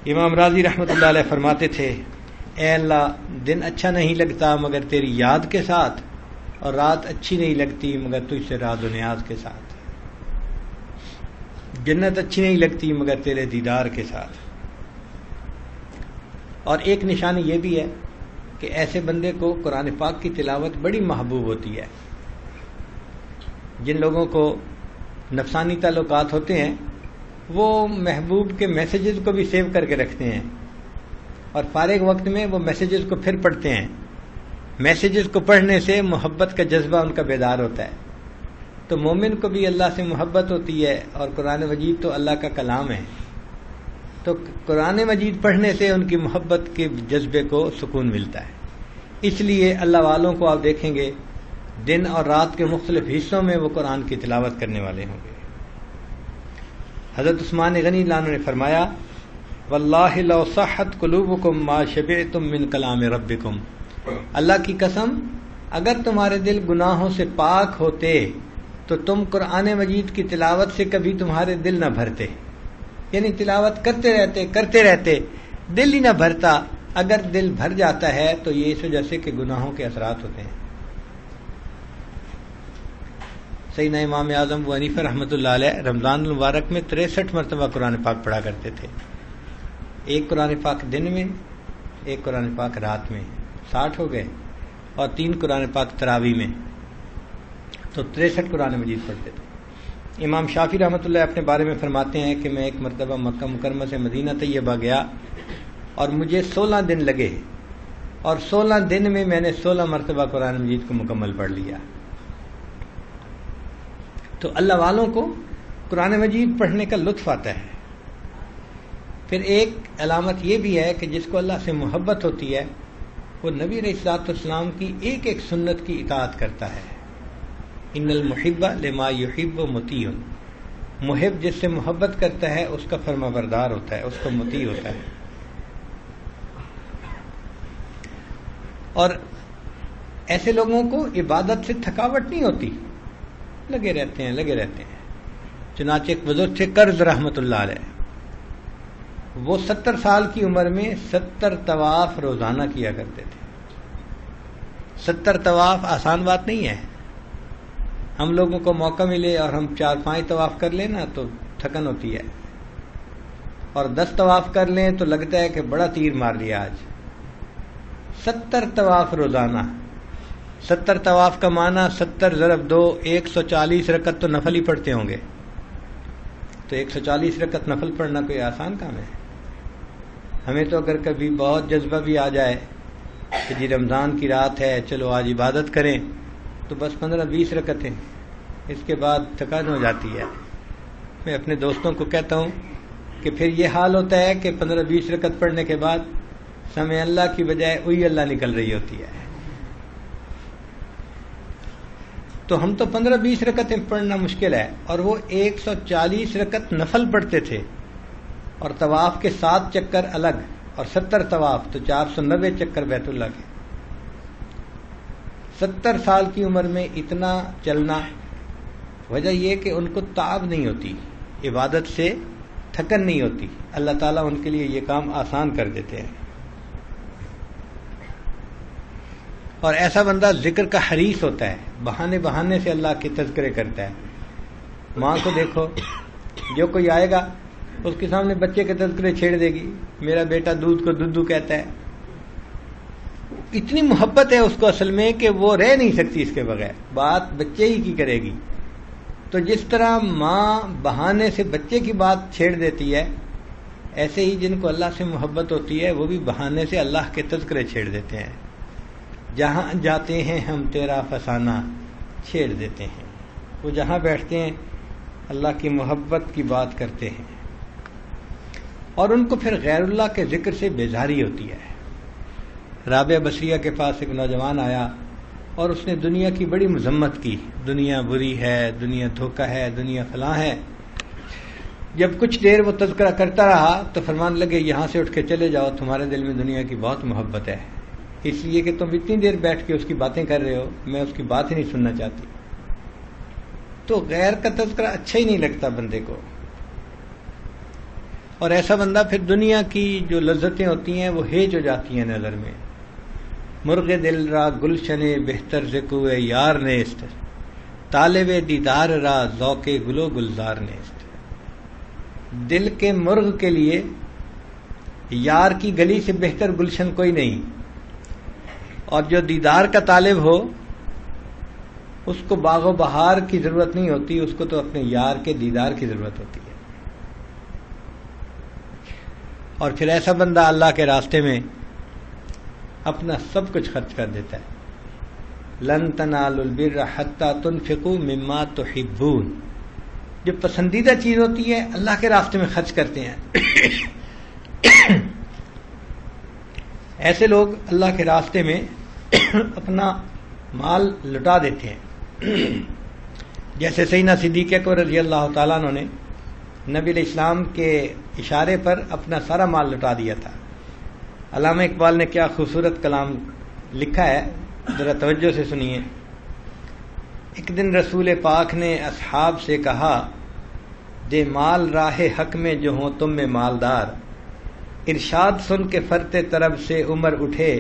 امام راضی رحمۃ اللہ علیہ فرماتے تھے اے اللہ دن اچھا نہیں لگتا مگر تیری یاد کے ساتھ، اور رات اچھی نہیں لگتی مگر تجھ سے راز و نیاز کے ساتھ، جنت اچھی نہیں لگتی مگر تیرے دیدار کے ساتھ۔ اور ایک نشانی یہ بھی ہے کہ ایسے بندے کو قرآن پاک کی تلاوت بڑی محبوب ہوتی ہے۔ جن لوگوں کو نفسانی تعلقات ہوتے ہیں وہ محبوب کے میسیجز کو بھی سیو کر کے رکھتے ہیں، اور فارغ وقت میں وہ میسیجز کو پھر پڑھتے ہیں۔ میسیجز کو پڑھنے سے محبت کا جذبہ ان کا بیدار ہوتا ہے۔ تو مومن کو بھی اللہ سے محبت ہوتی ہے، اور قرآن مجید تو اللہ کا کلام ہے، تو قرآن مجید پڑھنے سے ان کی محبت کے جذبے کو سکون ملتا ہے۔ اس لیے اللہ والوں کو آپ دیکھیں گے دن اور رات کے مختلف حصوں میں وہ قرآن کی تلاوت کرنے والے ہوں گے۔ حضرت عثمان غنی اللہ عنہ نے فرمایا واللہ لو صحت قلوبکم ما شبعتم من کلام ربکم، اللہ کی قسم اگر تمہارے دل گناہوں سے پاک ہوتے تو تم قرآن مجید کی تلاوت سے کبھی تمہارے دل نہ بھرتے، یعنی تلاوت کرتے رہتے دل ہی نہ بھرتا۔ اگر دل بھر جاتا ہے تو یہ اس وجہ سے کہ گناہوں کے اثرات ہوتے ہیں۔ سیدنا امام اعظم ابو حنیفہ رحمۃ اللہ علیہ رمضان المبارک میں 63 مرتبہ قرآن پاک پڑھا کرتے تھے، ایک قرآن پاک دن میں، ایک قرآن پاک رات میں، 60 ہو گئے، اور 3 قرآن پاک تراویح میں، تو 63 قرآن مجید پڑھتے تھے۔ امام شافعی رحمۃ اللہ اپنے بارے میں فرماتے ہیں کہ میں ایک مرتبہ مکہ مکرمہ سے مدینہ طیبہ گیا اور مجھے 16 دن لگے، اور 16 دن میں میں نے 16 مرتبہ قرآن مجید کو مکمل پڑھ لیا۔ تو اللہ والوں کو قرآن مجید پڑھنے کا لطف آتا ہے۔ پھر ایک علامت یہ بھی ہے کہ جس کو اللہ سے محبت ہوتی ہے وہ نبی علیہ الصلوۃ والسلام کی ایک ایک سنت کی اطاعت کرتا ہے۔ ان المحب لما یحب مطیع، محب جس سے محبت کرتا ہے اس کا فرما بردار ہوتا ہے، اس کا مطیع ہوتا ہے۔ اور ایسے لوگوں کو عبادت سے تھکاوٹ نہیں ہوتی، لگے رہتے ہیں۔ چنانچہ ایک بزرگ تھے قرض رحمۃ اللہ علیہ، وہ 70 سال کی عمر میں 70 طواف روزانہ کیا کرتے تھے۔ 70 طواف آسان بات نہیں ہے۔ ہم لوگوں کو موقع ملے اور ہم 4-5 طواف کر لیں نا تو تھکن ہوتی ہے، اور 10 طواف کر لیں تو لگتا ہے کہ بڑا تیر مار لیا آج۔ 70 طواف روزانہ، 70 طواف کا معنی 70 ضرب 2 140 رکعت تو نفل ہی پڑھتے ہوں گے، تو 140 رکعت نفل پڑھنا کوئی آسان کام ہے؟ ہمیں تو اگر کبھی بہت جذبہ بھی آ جائے کہ جی رمضان کی رات ہے چلو آج عبادت کریں، تو بس 15-20 رکعتیں، اس کے بعد تھکان ہو جاتی ہے۔ میں اپنے دوستوں کو کہتا ہوں کہ پھر یہ حال ہوتا ہے کہ 15-20 رکعت پڑھنے کے بعد سمع اللہ کی بجائے اوئی اللہ نکل رہی ہوتی ہے۔ تو ہم تو 15-20 رکعتیں پڑھنا مشکل ہے، اور وہ 140 رکعت نفل پڑھتے تھے، اور طواف کے 7 چکر الگ، اور 70 طواف تو 490 چکر بیت اللہ کے۔ 70 سال کی عمر میں اتنا چلنا، وجہ یہ کہ ان کو تعب نہیں ہوتی، عبادت سے تھکن نہیں ہوتی، اللہ تعالیٰ ان کے لیے یہ کام آسان کر دیتے ہیں۔ اور ایسا بندہ ذکر کا حریص ہوتا ہے، بہانے بہانے سے اللہ کے تذکرے کرتا ہے۔ ماں کو دیکھو، جو کوئی آئے گا اس کے سامنے بچے کے تذکرے چھیڑ دے گی، میرا بیٹا دودھ کو دودھو کہتا ہے، اتنی محبت ہے اس کو اصل میں کہ وہ رہ نہیں سکتی اس کے بغیر، بات بچے ہی کی کرے گی۔ تو جس طرح ماں بہانے سے بچے کی بات چھیڑ دیتی ہے، ایسے ہی جن کو اللہ سے محبت ہوتی ہے وہ بھی بہانے سے اللہ کے تذکرے چھیڑ دیتے ہیں۔ جہاں جاتے ہیں ہم تیرا فسانہ چھیڑ دیتے ہیں، وہ جہاں بیٹھتے ہیں اللہ کی محبت کی بات کرتے ہیں، اور ان کو پھر غیر اللہ کے ذکر سے بیزاری ہوتی ہے۔ رابعہ بصریہ کے پاس ایک نوجوان آیا اور اس نے دنیا کی بڑی مذمت کی، دنیا بری ہے، دنیا دھوکہ ہے، دنیا فلاں ہے۔ جب کچھ دیر وہ تذکرہ کرتا رہا تو فرمان لگے یہاں سے اٹھ کے چلے جاؤ، تمہارے دل میں دنیا کی بہت محبت ہے، اس لیے کہ تم اتنی دیر بیٹھ کے اس کی باتیں کر رہے ہو، میں اس کی بات ہی نہیں سننا چاہتی۔ تو غیر کا تذکرہ اچھا ہی نہیں لگتا بندے کو، اور ایسا بندہ پھر دنیا کی جو لذتیں ہوتی ہیں وہ ہیج ہو جاتی ہیں نظر میں۔ مرغ دل را گلشن بہتر زکوے یار نیست، طالب دیدار را ذوق گلو گلزار نیست۔ دل کے مرغ کے لیے یار کی گلی سے بہتر گلشن کوئی نہیں، اور جو دیدار کا طالب ہو اس کو باغ و بہار کی ضرورت نہیں ہوتی، اس کو تو اپنے یار کے دیدار کی ضرورت ہوتی ہے۔ اور پھر ایسا بندہ اللہ کے راستے میں اپنا سب کچھ خرچ کر دیتا ہے۔ لن تنالوا البر حتى تنفقوا مما تحبون، جو پسندیدہ چیز ہوتی ہے اللہ کے راستے میں خرچ کرتے ہیں۔ ایسے لوگ اللہ کے راستے میں اپنا مال لٹا دیتے ہیں، جیسے سیدنا صدیق اکبر رضی اللہ تعالیٰ عنہ نے نبی علیہ السلام کے اشارے پر اپنا سارا مال لٹا دیا تھا۔ علامہ اقبال نے کیا خوبصورت کلام لکھا ہے، ذرا توجہ سے سنیے۔ ایک دن رسول پاک نے اصحاب سے کہا، دے مال راہ حق میں جو ہوں تم میں مالدار، ارشاد سن کے فرتے طرب سے عمر اٹھے،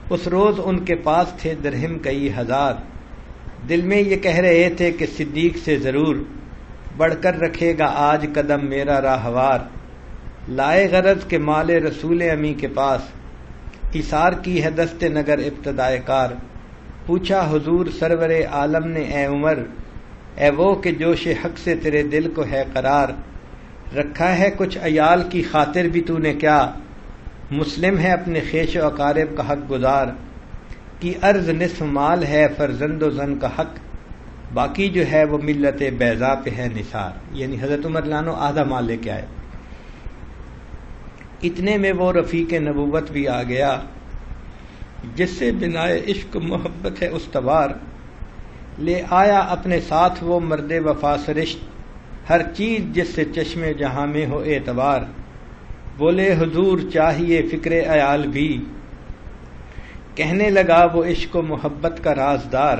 اس روز ان کے پاس تھے درہم کئی ہزار، دل میں یہ کہہ رہے تھے کہ صدیق سے ضرور بڑھ کر رکھے گا آج قدم میرا راہوار، لائے غرض کے مال رسول امی کے پاس، ایثار کی ہے دست نگر ابتدائے کار، پوچھا حضور سرور عالم نے اے عمر، اے وہ کہ جوش حق سے تیرے دل کو ہے قرار، رکھا ہے کچھ عیال کی خاطر بھی تو نے کیا، مسلم ہے اپنے خیش و اقارب کا حق گزار، کی عرض نصف مال ہے فرزند و زن کا حق، باقی جو ہے وہ ملت بیضا پہ ہے نثار۔ یعنی حضرت عمر لانو آدھا مال لے کے آئے۔ اتنے میں وہ رفیق نبوت بھی آ گیا، جس سے بنائے عشق محبت ہے استوار، لے آیا اپنے ساتھ وہ مرد وفا سرشت، ہر چیز جس سے چشم جہاں میں ہو اعتبار، بولے حضور چاہیے فکر عیال بھی، کہنے لگا وہ عشق و محبت کا رازدار،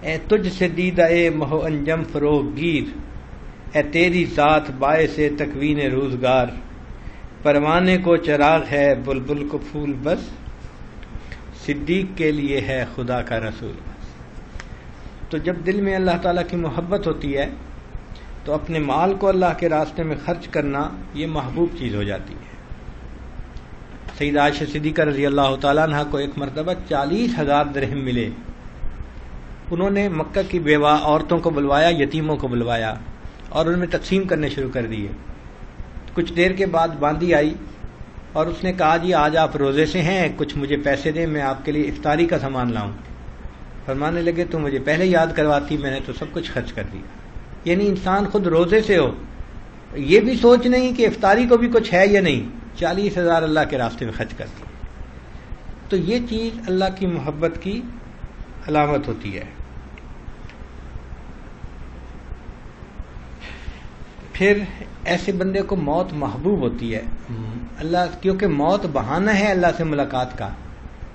اے تجھ سے دیدہ اے مہ انجم فروغ گیر، اے تیری ذات باعث تکوین روزگار، پروانے کو چراغ ہے بلبل کو پھول بس، صدیق کے لیے ہے خدا کا رسول بس۔ تو جب دل میں اللہ تعالیٰ کی محبت ہوتی ہے تو اپنے مال کو اللہ کے راستے میں خرچ کرنا یہ محبوب چیز ہو جاتی ہے۔ سیدہ عائشہ صدیقہ رضی اللہ تعالیٰ عنہ کو ایک مرتبہ 40,000 درہم ملے۔ انہوں نے مکہ کی بیوہ عورتوں کو بلوایا، یتیموں کو بلوایا اور ان میں تقسیم کرنے شروع کر دیے۔ کچھ دیر کے بعد باندی آئی اور اس نے کہا جی آج آپ روزے سے ہیں، کچھ مجھے پیسے دیں، میں آپ کے لیے افطاری کا سامان لاؤں۔ فرمانے لگے تو مجھے پہلے یاد کرواتی، میں نے تو سب کچھ خرچ کر دیا۔ یعنی انسان خود روزے سے ہو، یہ بھی سوچ نہیں کہ افطاری کو بھی کچھ ہے یا نہیں، 40,000 اللہ کے راستے میں خرچ کر دی۔ تو یہ چیز اللہ کی محبت کی علامت ہوتی ہے۔ پھر ایسے بندے کو موت محبوب ہوتی ہے، اللہ کیونکہ موت بہانہ ہے اللہ سے ملاقات کا،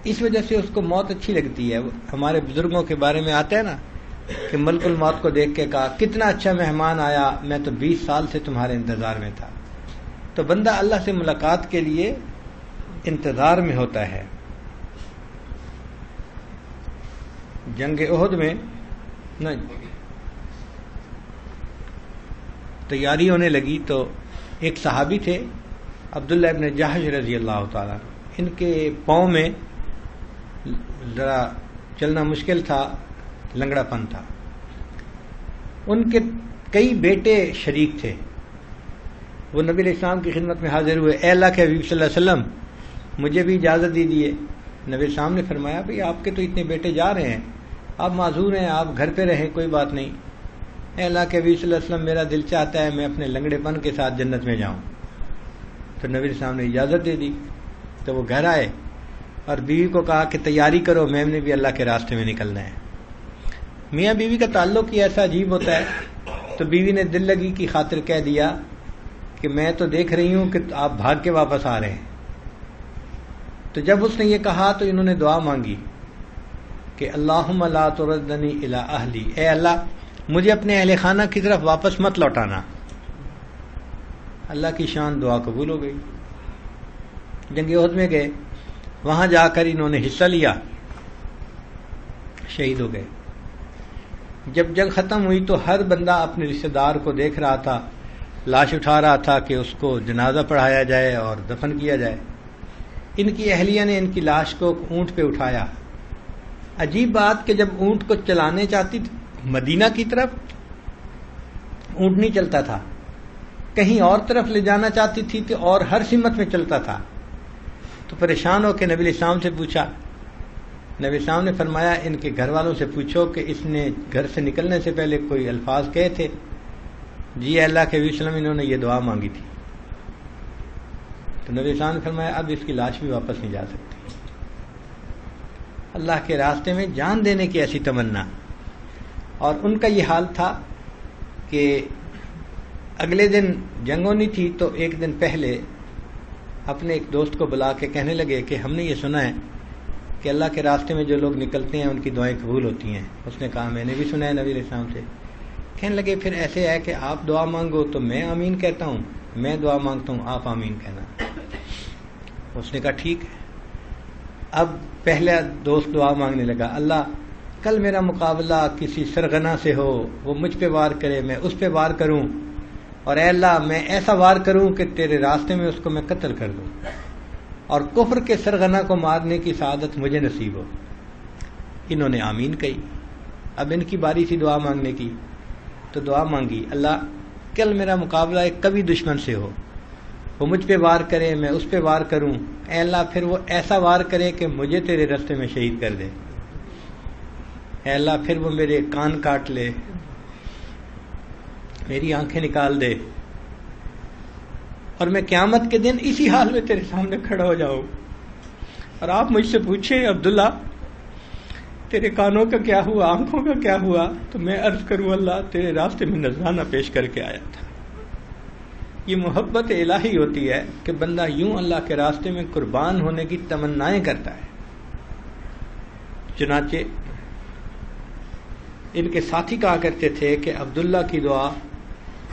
اس وجہ سے اس کو موت اچھی لگتی ہے۔ ہمارے بزرگوں کے بارے میں آتا ہے نا کہ ملک الموت کو دیکھ کے کہا کتنا اچھا مہمان آیا، میں تو 20 سال سے تمہارے انتظار میں تھا۔ تو بندہ اللہ سے ملاقات کے لیے انتظار میں ہوتا ہے۔ جنگ احد میں تیاری ہونے لگی تو ایک صحابی تھے عبداللہ ابن جحش رضی اللہ تعالیٰ، ان کے پاؤں میں ذرا چلنا مشکل تھا، لنگڑا پن تھا۔ ان کے کئی بیٹے شریک تھے، وہ نبی علیہ السلام کی خدمت میں حاضر ہوئے، اے اللہ کے حبیب صلی اللہ علیہ وسلم مجھے بھی اجازت دیجیے۔ نبی علیہ السلام نے فرمایا بھئی آپ کے تو اتنے بیٹے جا رہے ہیں، آپ معذور ہیں، آپ گھر پہ رہیں، کوئی بات نہیں۔ اے اللہ کے حبیب صلی اللہ علیہ وسلم میرا دل چاہتا ہے میں اپنے لنگڑے پن کے ساتھ جنت میں جاؤں۔ تو نبی علیہ السلام نے اجازت دے دی۔ تو وہ گھر آئے اور بیوی کو کہا کہ تیاری کرو، میں نے بھی اللہ کے راستے میں نکلنا ہے۔ میاں بیوی کا تعلق ہی ایسا عجیب ہوتا ہے۔ تو بیوی نے دل لگی کی خاطر کہہ دیا کہ میں تو دیکھ رہی ہوں کہ آپ بھاگ کے واپس آ رہے ہیں۔ تو جب اس نے یہ کہا تو انہوں نے دعا مانگی کہ اللہم لا تردنی الی اہلی، اے اللہ مجھے اپنے اہل خانہ کی طرف واپس مت لوٹانا۔ اللہ کی شان، دعا قبول ہو گئی۔ جنگ احد میں گئے، وہاں جا کر انہوں نے حصہ لیا، شہید ہو گئے۔ جب جنگ ختم ہوئی تو ہر بندہ اپنے رشتہ دار کو دیکھ رہا تھا، لاش اٹھا رہا تھا کہ اس کو جنازہ پڑھایا جائے اور دفن کیا جائے۔ ان کی اہلیہ نے ان کی لاش کو اونٹ پہ اٹھایا۔ عجیب بات کہ جب اونٹ کو چلانے چاہتی تھی مدینہ کی طرف، اونٹ نہیں چلتا تھا، کہیں اور طرف لے جانا چاہتی تھی تو اور ہر سمت میں چلتا تھا۔ تو پریشان ہو کے نبی علیہ السلام سے پوچھا، نبی علیہ السلام نے فرمایا ان کے گھر والوں سے پوچھو کہ اس نے گھر سے نکلنے سے پہلے کوئی الفاظ کہے تھے؟ جی اللہ کے نبی وسلم انہوں نے یہ دعا مانگی تھی۔ تو نبی علیہ السلام نے فرمایا اب اس کی لاش بھی واپس نہیں جا سکتی۔ اللہ کے راستے میں جان دینے کی ایسی تمنا۔ اور ان کا یہ حال تھا کہ اگلے دن جنگ ہونی تھی تو ایک دن پہلے اپنے ایک دوست کو بلا کے کہنے لگے کہ ہم نے یہ سنا ہے کہ اللہ کے راستے میں جو لوگ نکلتے ہیں ان کی دعائیں قبول ہوتی ہیں۔ اس نے کہا میں نے بھی سنا ہے نبی علیہ السلام سے۔ کہنے لگے پھر ایسے ہے کہ آپ دعا مانگو تو میں آمین کہتا ہوں، میں دعا مانگتا ہوں آپ آمین کہنا۔ اس نے کہا ٹھیک ہے۔ اب پہلا دوست دعا مانگنے لگا، اللہ کل میرا مقابلہ کسی سرغنہ سے ہو، وہ مجھ پہ وار کرے، میں اس پہ وار کروں، اور اے اللہ میں ایسا وار کروں کہ تیرے راستے میں اس کو میں قتل کر دوں، اور کفر کے سرغنہ کو مارنے کی سعادت مجھے نصیب ہو۔ انہوں نے آمین کہی۔ اب ان کی باری تھی دعا مانگنے کی، تو دعا مانگی، اللہ کل میرا مقابلہ ایک کبھی دشمن سے ہو، وہ مجھ پہ وار کرے، میں اس پہ وار کروں، اے اللہ پھر وہ ایسا وار کرے کہ مجھے تیرے راستے میں شہید کر دے، اے اللہ پھر وہ میرے کان کاٹ لے، میری آنکھیں نکال دے، اور میں قیامت کے دن اسی حال میں تیرے سامنے کھڑا ہو جاؤں، اور آپ مجھ سے پوچھیں عبداللہ تیرے کانوں کا کیا ہوا، آنکھوں کا کیا ہوا، تو میں عرض کروں اللہ تیرے راستے میں نذرانہ پیش کر کے آیا تھا۔ یہ محبت الہی ہوتی ہے کہ بندہ یوں اللہ کے راستے میں قربان ہونے کی تمنائیں کرتا ہے. چنانچہ ان کے ساتھی کہا کرتے تھے کہ عبداللہ کی دعا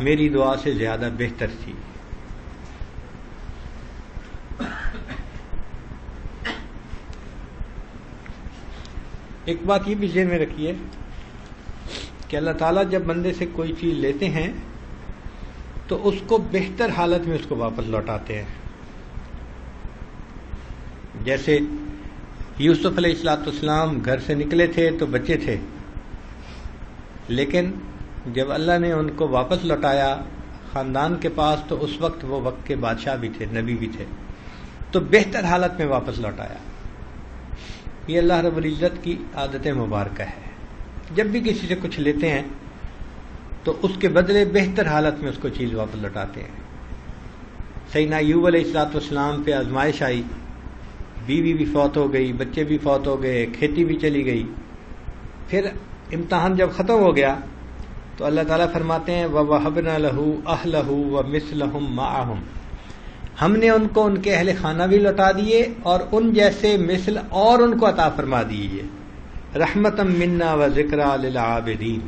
میری دعا سے زیادہ بہتر تھی. ایک بات یہ بھی ذہن میں رکھیے کہ اللہ تعالیٰ جب بندے سے کوئی چیز لیتے ہیں تو اس کو بہتر حالت میں اس کو واپس لوٹاتے ہیں. جیسے یوسف علیہ السلام گھر سے نکلے تھے تو بچے تھے، لیکن جب اللہ نے ان کو واپس لوٹایا خاندان کے پاس تو اس وقت وہ وقت کے بادشاہ بھی تھے، نبی بھی تھے، تو بہتر حالت میں واپس لوٹایا. یہ اللہ رب العزت کی عادت مبارکہ ہے. جب بھی کسی سے کچھ لیتے ہیں تو اس کے بدلے بہتر حالت میں اس کو چیز واپس لوٹاتے ہیں. سیدنا ایوب علیہ السلام پہ آزمائش آئی، بیوی بھی فوت ہو گئی، بچے بھی فوت ہو گئے، کھیتی بھی چلی گئی. پھر امتحان جب ختم ہو گیا تو اللہ تعالیٰ فرماتے ہیں وَوَهَبْنَا لَهُ أَهْلَهُ وَمِثْلَهُمْ مَعَهُمْ، ہم نے ان کو ان کے اہل خانہ بھی لوٹا دیے اور ان جیسے مثل اور ان کو عطا فرما دیے، رحمتم منا و ذکرى للعابدین.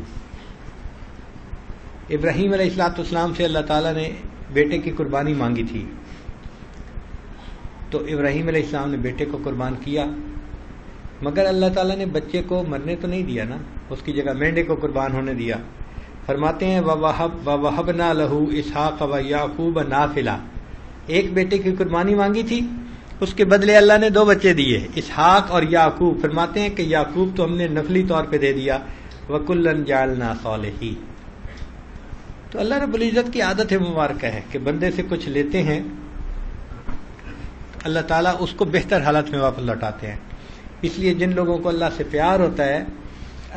ابراہیم علیہ السلام سے اللہ تعالیٰ نے بیٹے کی قربانی مانگی تھی، تو ابراہیم علیہ السلام نے بیٹے کو قربان کیا، مگر اللہ تعالیٰ نے بچے کو مرنے تو نہیں دیا نا، اس کی جگہ مینڈے کو قربان ہونے دیا. فرماتے ہیں وَوَهَبْنَا لَهُ إِسْحَاقَ وَيَعْقُوبَ نَافِلًا، ایک بیٹے کی قربانی مانگی تھی، اس کے بدلے اللہ نے 2 بچے دیے، اسحاق اور یعقوب. فرماتے ہیں کہ یعقوب تو ہم نے نفلی طور پہ دے دیا، وَكُلًّا جَعَلْنَا صَالِحِينَ. تو اللہ رب العزت کی عادت مبارکہ ہے کہ بندے سے کچھ لیتے ہیں اللہ تعالیٰ اس کو بہتر حالت میں واپس لوٹاتے ہیں. اس لیے جن لوگوں کو اللہ سے پیار ہوتا ہے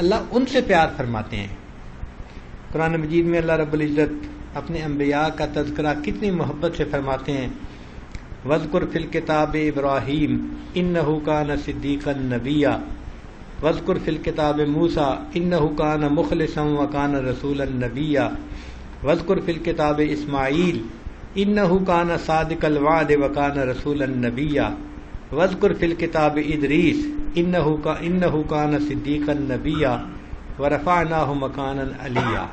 اللہ ان سے پیار فرماتے ہیں. قرآن مجید میں اللہ رب العزت اپنے انبیاء کا تذکرہ کتنی محبت سے فرماتے ہیں. وَاذْكُرْ فِي الْكِتَابِ إِبْرَاهِيمَ إِنَّهُ كَانَ صِدِّيقًا نَبِيًّا وَاذْكُرْ فِي الْكِتَابِ مُوسَىٰ إِنَّهُ كَانَ مُخْلِصًا وَكَانَ رَسُولًا نَبِيًّا وَاذْكُرْ فِي الْكِتَابِ إِسْمَاعِيلَ إِنَّهُ كَانَ صَادِقَ الْوَعْدِ وَكَانَ رَسُولًا نَبِيًّا وَاذْكُرْ فِي الْكِتَابِ إِدْرِيسَ إِنَّهُ كَانَ صِدِّيقًا نَبِيًّا وَرَفَعْنَاهُ مَكَانًا عَلِيًّا.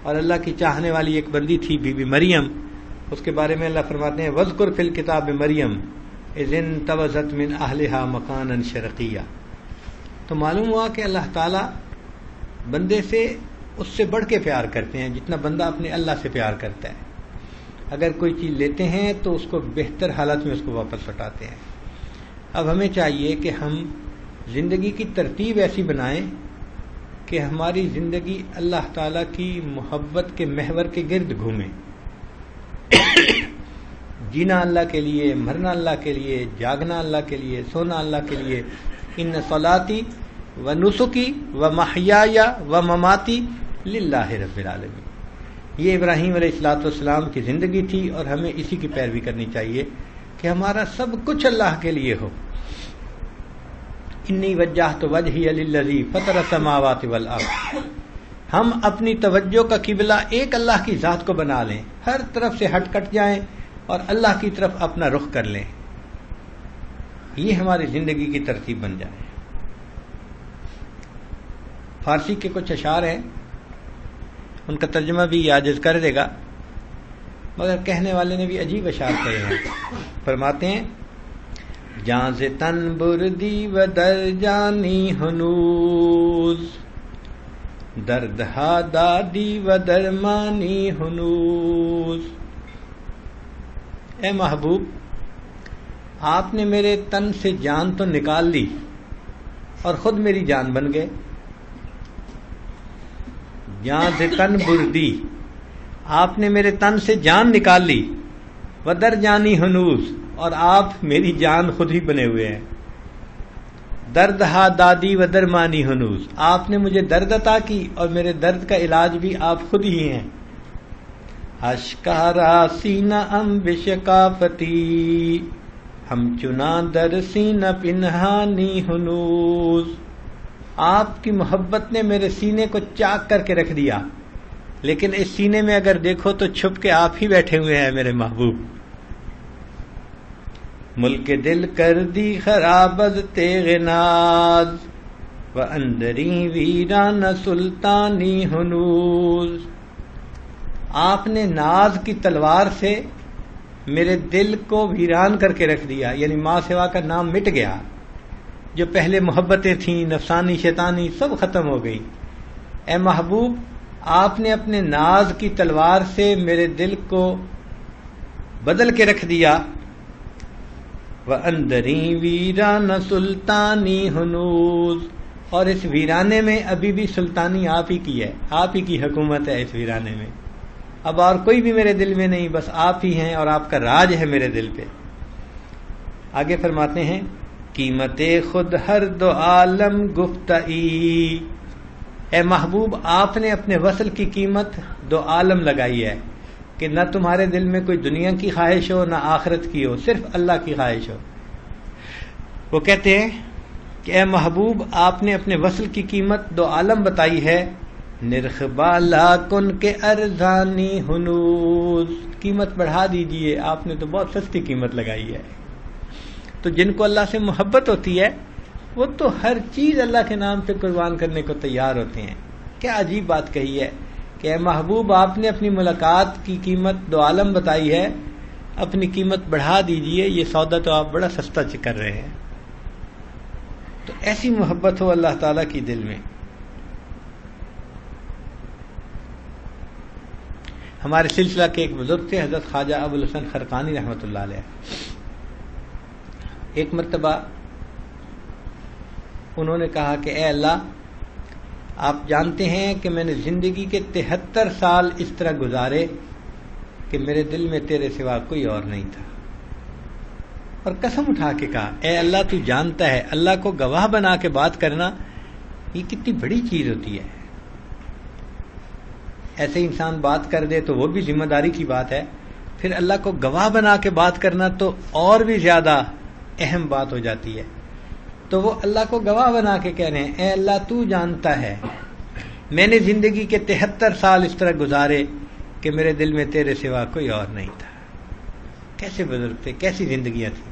اور اللہ کی چاہنے والی ایک بندی تھی بی بی مریم، اس کے بارے میں اللہ فرماتے ہیں وَاذْكُرْ فِي الْكِتَابِ مریم إِذِ انتبذت مِنْ أَهْلِهَا مَكَانًا شَرْقِيًّا. تو معلوم ہوا کہ اللہ تعالیٰ بندے سے اس سے بڑھ کے پیار کرتے ہیں جتنا بندہ اپنے اللہ سے پیار کرتا ہے. اگر کوئی چیز لیتے ہیں تو اس کو بہتر حالت میں اس کو واپس لوٹاتے ہیں. اب ہمیں چاہیے کہ ہم زندگی کی ترتیب ایسی بنائیں کہ ہماری زندگی اللہ تعالیٰ کی محبت کے محور کے گرد گھومے. جینا اللہ کے لیے، مرنا اللہ کے لیے، جاگنا اللہ کے لیے، سونا اللہ کے لیے. ان صلاتی و نسکی و محیای و مماتی للہ رب العالمین. یہ ابراہیم علیہ السلام کی زندگی تھی اور ہمیں اسی کی پیروی کرنی چاہیے کہ ہمارا سب کچھ اللہ کے لیے ہو. انی وجہت وجہی للذی فطر السماوات والارض. ہم اپنی توجہ کا قبلہ ایک اللہ کی ذات کو بنا لیں، ہر طرف سے ہٹ کٹ جائیں اور اللہ کی طرف اپنا رخ کر لیں. یہ ہماری زندگی کی ترتیب بن جائے. فارسی کے کچھ اشعار ہیں، ان کا ترجمہ بھی عاجز کر دے گا، مگر کہنے والے نے بھی عجیب اشعار کہے ہیں. فرماتے ہیں جاں سے تن بردی و در جانی ہنوز، درد ہا دادی و درمانی ہنوز. اے محبوب، آپ نے میرے تن سے جان تو نکال لی اور خود میری جان بن گئے. جاں سے تن بردی، آپ نے میرے تن سے جان نکال لی، و در جانی ہنوز، اور آپ میری جان خود ہی بنے ہوئے ہیں. درد ہا دادی و درمانی ہنوز، آپ نے مجھے درد عطا کی اور میرے درد کا علاج بھی آپ خود ہی ہیں. اشکارا سینہ ام بشقافتی، ہم چنا در سینہ پنہانی ہنوز. آپ کی محبت نے میرے سینے کو چاک کر کے رکھ دیا لیکن اس سینے میں اگر دیکھو تو چھپ کے آپ ہی بیٹھے ہوئے ہیں میرے محبوب. ملک دل کر دی خراب از تیغ ناز و اندری ویران سلطانی ہنوز. آپ نے ناز کی تلوار سے میرے دل کو ویران کر کے رکھ دیا، یعنی ماں سوا کا نام مٹ گیا. جو پہلے محبتیں تھیں نفسانی شیطانی سب ختم ہو گئی. اے محبوب آپ نے اپنے ناز کی تلوار سے میرے دل کو بدل کے رکھ دیا. وَأَنْدَرِي وِيرَانَ سُلْطَانِي ہنوز. اور اس ویرانے میں ابھی بھی سلطانی آپ ہی کی ہے، آپ ہی کی حکومت ہے اس ویرانے میں. اب اور کوئی بھی میرے دل میں نہیں، بس آپ ہی ہیں اور آپ کا راج ہے میرے دل پہ. آگے فرماتے ہیں قیمت خود ہر دو عالم گفتئی. اے محبوب آپ نے اپنے وصل کی قیمت دو عالم لگائی ہے کہ نہ تمہارے دل میں کوئی دنیا کی خواہش ہو نہ آخرت کی ہو، صرف اللہ کی خواہش ہو. وہ کہتے ہیں کہ اے محبوب آپ نے اپنے وصل کی قیمت دو عالم بتائی ہے. نرخ بالا کن کے ارزانی ہنوز. قیمت بڑھا دیجئے، آپ نے تو بہت سستی قیمت لگائی ہے. تو جن کو اللہ سے محبت ہوتی ہے وہ تو ہر چیز اللہ کے نام پہ قربان کرنے کو تیار ہوتے ہیں. کیا عجیب بات کہی ہے کہ اے محبوب آپ نے اپنی ملاقات کی قیمت دو عالم بتائی ہے، اپنی قیمت بڑھا دیجئے، یہ سودا تو آپ بڑا سستا کر رہے ہیں. تو ایسی محبت ہو اللہ تعالیٰ کی دل میں. ہمارے سلسلہ کے ایک بزرگ تھے حضرت خواجہ ابوالحسن خرقانی رحمۃ اللہ علیہ. ایک مرتبہ انہوں نے کہا کہ اے اللہ آپ جانتے ہیں کہ میں نے زندگی کے 73 سال اس طرح گزارے کہ میرے دل میں تیرے سوا کوئی اور نہیں تھا. اور قسم اٹھا کے کہا اے اللہ تو جانتا ہے. اللہ کو گواہ بنا کے بات کرنا یہ کتنی بڑی چیز ہوتی ہے. ایسے انسان بات کر دے تو وہ بھی ذمہ داری کی بات ہے، پھر اللہ کو گواہ بنا کے بات کرنا تو اور بھی زیادہ اہم بات ہو جاتی ہے. تو وہ اللہ کو گواہ بنا کے کہہ رہے ہیں اے اللہ تو جانتا ہے میں نے زندگی کے 73 سال اس طرح گزارے کہ میرے دل میں تیرے سوا کوئی اور نہیں تھا. کیسے بزرگ تھے، کیسی زندگیاں تھیں.